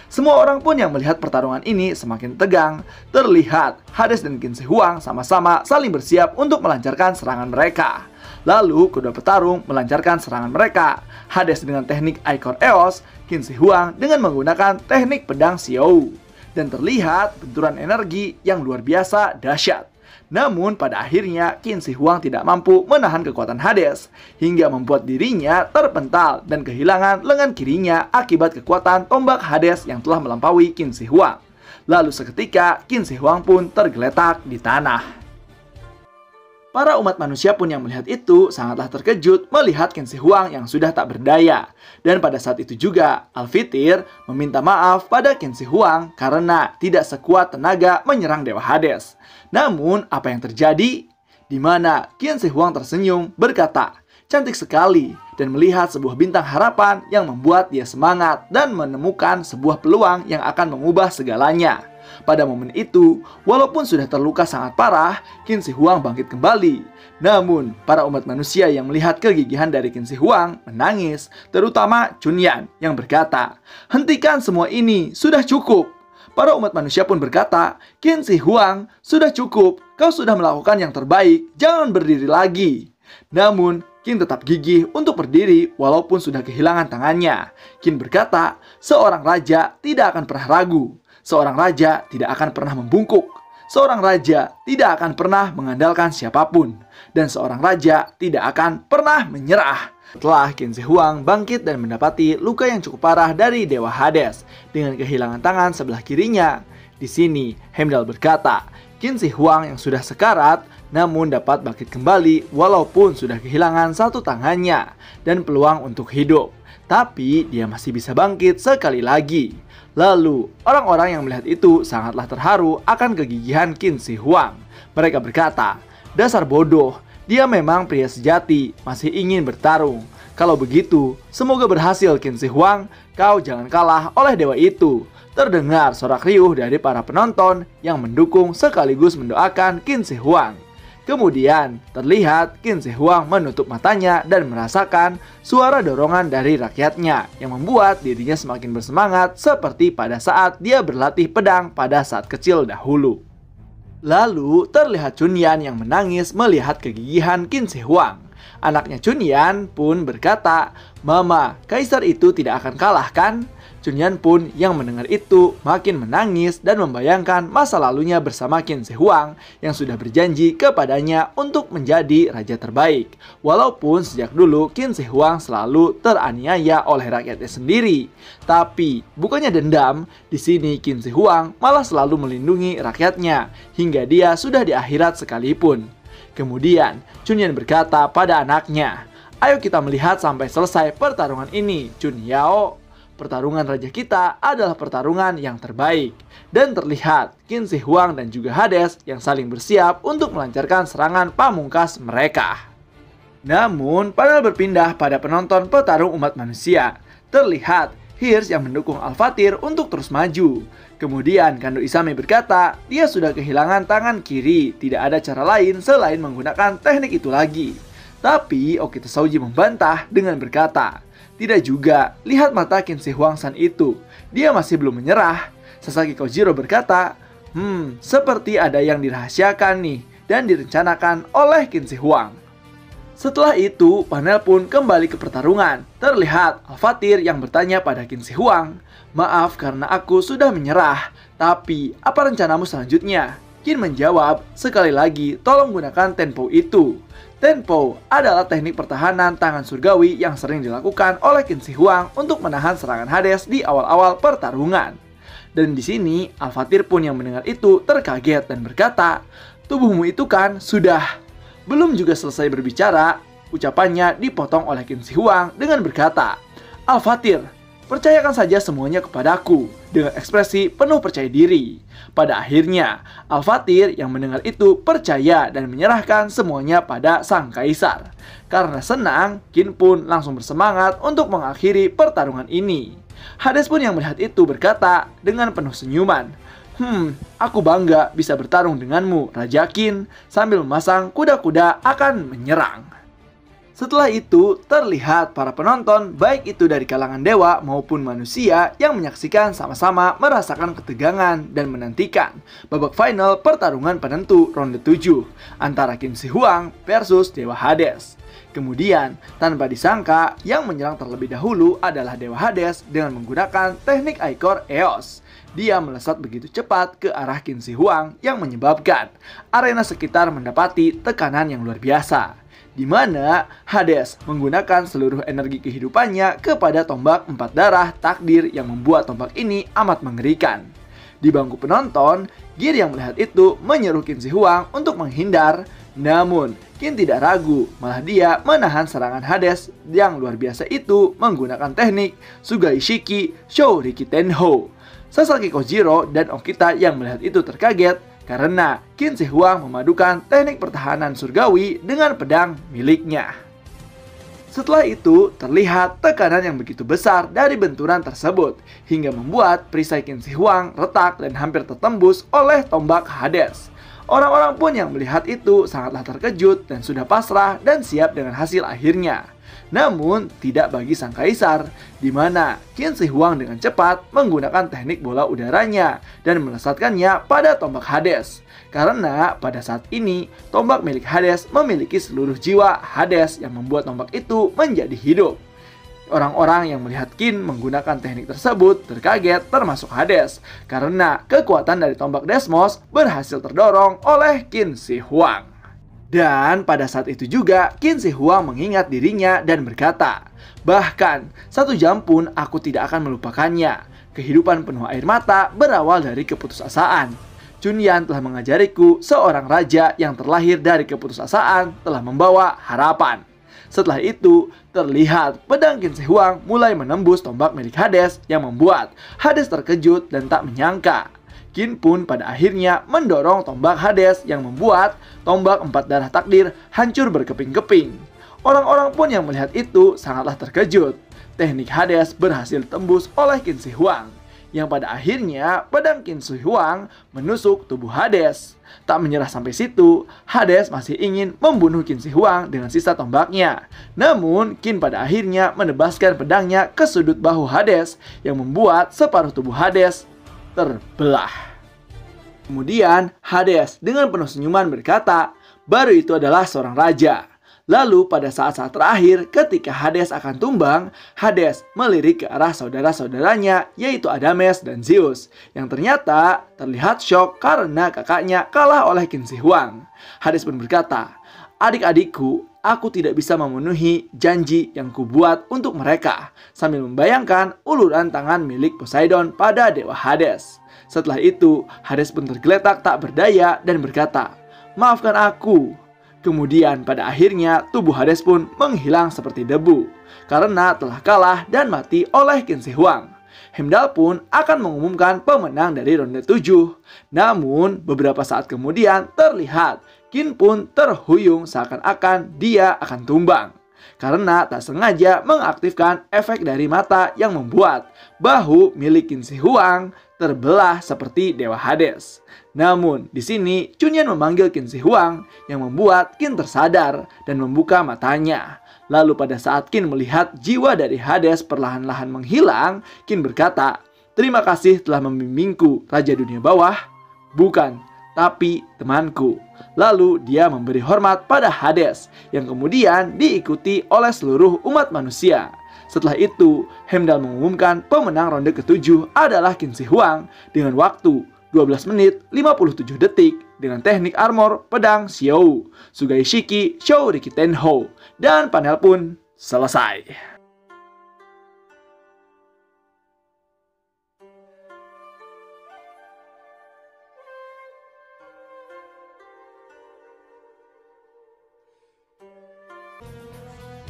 Speaker 1: Semua orang pun yang melihat pertarungan ini semakin tegang. Terlihat Hades dan Qin Shi Huang sama-sama saling bersiap untuk melancarkan serangan mereka. Lalu kedua petarung melancarkan serangan mereka. Hades dengan teknik Ichor Eos, Qin Shi Huang dengan menggunakan teknik pedang Xiao. Dan terlihat benturan energi yang luar biasa dahsyat. Namun pada akhirnya Qin Shi Huang tidak mampu menahan kekuatan Hades, hingga membuat dirinya terpental dan kehilangan lengan kirinya akibat kekuatan tombak Hades yang telah melampaui Qin Shi Huang. Lalu seketika Qin Shi Huang pun tergeletak di tanah. Para umat manusia pun yang melihat itu sangatlah terkejut melihat Qin Shi Huang yang sudah tak berdaya. Dan pada saat itu juga Al-Fathir meminta maaf pada Qin Shi Huang karena tidak sekuat tenaga menyerang Dewa Hades. Namun apa yang terjadi? Di mana Qin Shi Huang tersenyum berkata, cantik sekali, dan melihat sebuah bintang harapan yang membuat dia semangat dan menemukan sebuah peluang yang akan mengubah segalanya. Pada momen itu, walaupun sudah terluka sangat parah, Qin Shi Huang bangkit kembali. Namun, para umat manusia yang melihat kegigihan dari Qin Shi Huang menangis, terutama Chunyan yang berkata, hentikan semua ini, sudah cukup. Para umat manusia pun berkata, Qin Shi Huang, sudah cukup, kau sudah melakukan yang terbaik, jangan berdiri lagi. Namun, Qin tetap gigih untuk berdiri walaupun sudah kehilangan tangannya. Qin berkata, seorang raja tidak akan pernah ragu. Seorang raja tidak akan pernah membungkuk. Seorang raja tidak akan pernah mengandalkan siapapun. Dan seorang raja tidak akan pernah menyerah. Setelah Qin Shi Huang bangkit dan mendapati luka yang cukup parah dari Dewa Hades dengan kehilangan tangan sebelah kirinya. Di sini, Heimdall berkata, Qin Shi Huang yang sudah sekarat namun dapat bangkit kembali walaupun sudah kehilangan satu tangannya dan peluang untuk hidup. Tapi dia masih bisa bangkit sekali lagi. Lalu, orang-orang yang melihat itu sangatlah terharu akan kegigihan Qin Shi Huang. Mereka berkata, dasar bodoh, dia memang pria sejati, masih ingin bertarung. Kalau begitu, semoga berhasil Qin Shi Huang, kau jangan kalah oleh dewa itu. Terdengar sorak riuh dari para penonton yang mendukung sekaligus mendoakan Qin Shi Huang. Kemudian terlihat Qin Shi Huang menutup matanya dan merasakan suara dorongan dari rakyatnya yang membuat dirinya semakin bersemangat seperti pada saat dia berlatih pedang pada saat kecil dahulu. Lalu terlihat Chunyan yang menangis melihat kegigihan Qin Shi Huang. Anaknya Chunyan pun berkata, Mama, kaisar itu tidak akan kalah kan? Chunyan pun yang mendengar itu makin menangis dan membayangkan masa lalunya bersama Qin Shi Huang yang sudah berjanji kepadanya untuk menjadi raja terbaik. Walaupun sejak dulu Qin Shi Huang selalu teraniaya oleh rakyatnya sendiri. Tapi bukannya dendam, di sini Qin Shi Huang malah selalu melindungi rakyatnya hingga dia sudah di akhirat sekalipun. Kemudian Chunyan berkata pada anaknya, ayo kita melihat sampai selesai pertarungan ini, Chun Yao. Pertarungan raja kita adalah pertarungan yang terbaik. Dan terlihat Qin Shi Huang dan juga Hades yang saling bersiap untuk melancarkan serangan pamungkas mereka. Namun, panel berpindah pada penonton petarung umat manusia. Terlihat Hirsch yang mendukung Al-Fathir untuk terus maju. Kemudian Kando Isame berkata, dia sudah kehilangan tangan kiri, tidak ada cara lain selain menggunakan teknik itu lagi. Tapi Okita Souji membantah dengan berkata, Tidak juga, lihat mata Qin Shi Huang San itu. Dia masih belum menyerah. Sasaki Kojiro berkata, seperti ada yang dirahasiakan nih dan direncanakan oleh Qin Shi Huang. Setelah itu, panel pun kembali ke pertarungan. Terlihat Al-Fatir yang bertanya pada Qin Shi Huang, "Maaf karena aku sudah menyerah, tapi apa rencanamu selanjutnya?" Qin menjawab, "Sekali lagi, tolong gunakan Tenpo itu." Tenpo adalah teknik pertahanan tangan surgawi yang sering dilakukan oleh Qin Shi Huang untuk menahan serangan Hades di awal-awal pertarungan. Dan di sini, Al-Fatir pun yang mendengar itu terkaget dan berkata, "Tubuhmu itu kan sudah..." Belum juga selesai berbicara, ucapannya dipotong oleh Qin Shi Huang dengan berkata, "Al-Fatir, percayakan saja semuanya kepadaku," dengan ekspresi penuh percaya diri. Pada akhirnya, Al-Fatir yang mendengar itu percaya dan menyerahkan semuanya pada sang kaisar. Karena senang, Qin pun langsung bersemangat untuk mengakhiri pertarungan ini. Hades pun yang melihat itu berkata dengan penuh senyuman, "Aku bangga bisa bertarung denganmu, Raja Qin," sambil memasang kuda-kuda akan menyerang. Setelah itu, terlihat para penonton, baik itu dari kalangan dewa maupun manusia, yang menyaksikan sama-sama merasakan ketegangan dan menantikan babak final pertarungan penentu ronde 7 antara Qin Shi Huang versus Dewa Hades. Kemudian, tanpa disangka, yang menyerang terlebih dahulu adalah Dewa Hades dengan menggunakan teknik Ichor Eos. Dia melesat begitu cepat ke arah Qin Shi Huang yang menyebabkan arena sekitar mendapati tekanan yang luar biasa, di mana Hades menggunakan seluruh energi kehidupannya kepada tombak 4 darah takdir yang membuat tombak ini amat mengerikan. Di bangku penonton, Gear yang melihat itu menyeru Qin Shi Huang untuk menghindar, namun Qin tidak ragu, malah dia menahan serangan Hades yang luar biasa itu menggunakan teknik Sugai Shiki Shouriki Tenho. Sasaki Kojiro dan Okita yang melihat itu terkaget karena Qin Shi Huang memadukan teknik pertahanan surgawi dengan pedang miliknya. Setelah itu, terlihat tekanan yang begitu besar dari benturan tersebut hingga membuat perisai Qin Shi Huang retak dan hampir tertembus oleh tombak Hades. Orang-orang pun yang melihat itu sangatlah terkejut dan sudah pasrah dan siap dengan hasil akhirnya. Namun, tidak bagi sang kaisar, di mana Qin Shi Huang dengan cepat menggunakan teknik bola udaranya dan melesatkannya pada tombak Hades. Karena pada saat ini, tombak milik Hades memiliki seluruh jiwa Hades yang membuat tombak itu menjadi hidup. Orang-orang yang melihat Qin menggunakan teknik tersebut terkaget termasuk Hades, karena kekuatan dari tombak Desmos berhasil terdorong oleh Qin Shi Huang. Dan pada saat itu juga Qin Shi Huang mengingat dirinya dan berkata, "Bahkan 1 jam pun aku tidak akan melupakannya. Kehidupan penuh air mata berawal dari keputusasaan. Chunyan telah mengajariku seorang raja yang terlahir dari keputusasaan telah membawa harapan." Setelah itu, terlihat pedang Qin Shi Huang mulai menembus tombak milik Hades yang membuat Hades terkejut dan tak menyangka. Qin pun pada akhirnya mendorong tombak Hades yang membuat tombak 4 darah takdir hancur berkeping-keping. Orang-orang pun yang melihat itu sangatlah terkejut. Teknik Hades berhasil tembus oleh Qin Shi Huang, yang pada akhirnya pedang Qin Shi Huang menusuk tubuh Hades. Tak menyerah sampai situ, Hades masih ingin membunuh Qin Shi Huang dengan sisa tombaknya. Namun, Qin pada akhirnya menebaskan pedangnya ke sudut bahu Hades yang membuat separuh tubuh Hades terbelah. Kemudian Hades dengan penuh senyuman berkata, baru itu adalah seorang raja. Lalu pada saat-saat terakhir ketika Hades akan tumbang, Hades melirik ke arah saudara-saudaranya yaitu Adames dan Zeus, yang ternyata terlihat syok karena kakaknya kalah oleh Qin Shi Huang. Hades pun berkata, "Adik-adikku, aku tidak bisa memenuhi janji yang kubuat untuk mereka," sambil membayangkan uluran tangan milik Poseidon pada Dewa Hades. Setelah itu, Hades pun tergeletak tak berdaya dan berkata, "Maafkan aku." Kemudian pada akhirnya tubuh Hades pun menghilang seperti debu karena telah kalah dan mati oleh Qin Shi Huang. Heimdall pun akan mengumumkan pemenang dari ronde 7. Namun beberapa saat kemudian terlihat Qin pun terhuyung seakan-akan dia akan tumbang karena tak sengaja mengaktifkan efek dari mata yang membuat bahu milik Qin Shi Huang terbelah seperti Dewa Hades. Namun, di sini Chunyan memanggil Qin Shi Huang yang membuat Qin tersadar dan membuka matanya. Lalu pada saat Qin melihat jiwa dari Hades perlahan-lahan menghilang, Qin berkata, "Terima kasih telah membimbingku, Raja Dunia Bawah." "Bukan, tapi temanku." Lalu dia memberi hormat pada Hades yang kemudian diikuti oleh seluruh umat manusia. Setelah itu, Heimdall mengumumkan pemenang ronde ke-7 adalah Qin Shi Huang dengan waktu 12 menit 57 detik dengan teknik armor pedang Xiao, Sugai Shiki Shou Riki Tenho, dan panel pun selesai.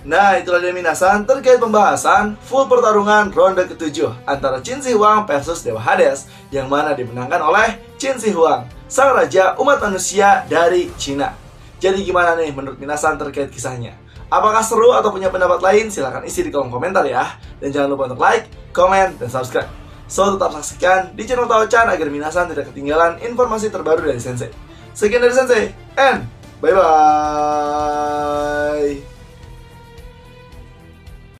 Speaker 2: Nah, itulah dia minasan terkait pembahasan full pertarungan ronde ke-7 antara Qin Shi Huang versus Dewa Hades, yang mana dimenangkan oleh Qin Shi Huang, sang raja umat manusia dari Cina. Jadi gimana nih menurut minasan terkait kisahnya? Apakah seru atau punya pendapat lain? Silahkan isi di kolom komentar ya. Dan jangan lupa untuk like, komen, dan subscribe. So, tetap saksikan di channel Tao-chan agar minasan tidak ketinggalan informasi terbaru dari Sensei. Sekian dari Sensei, and bye-bye!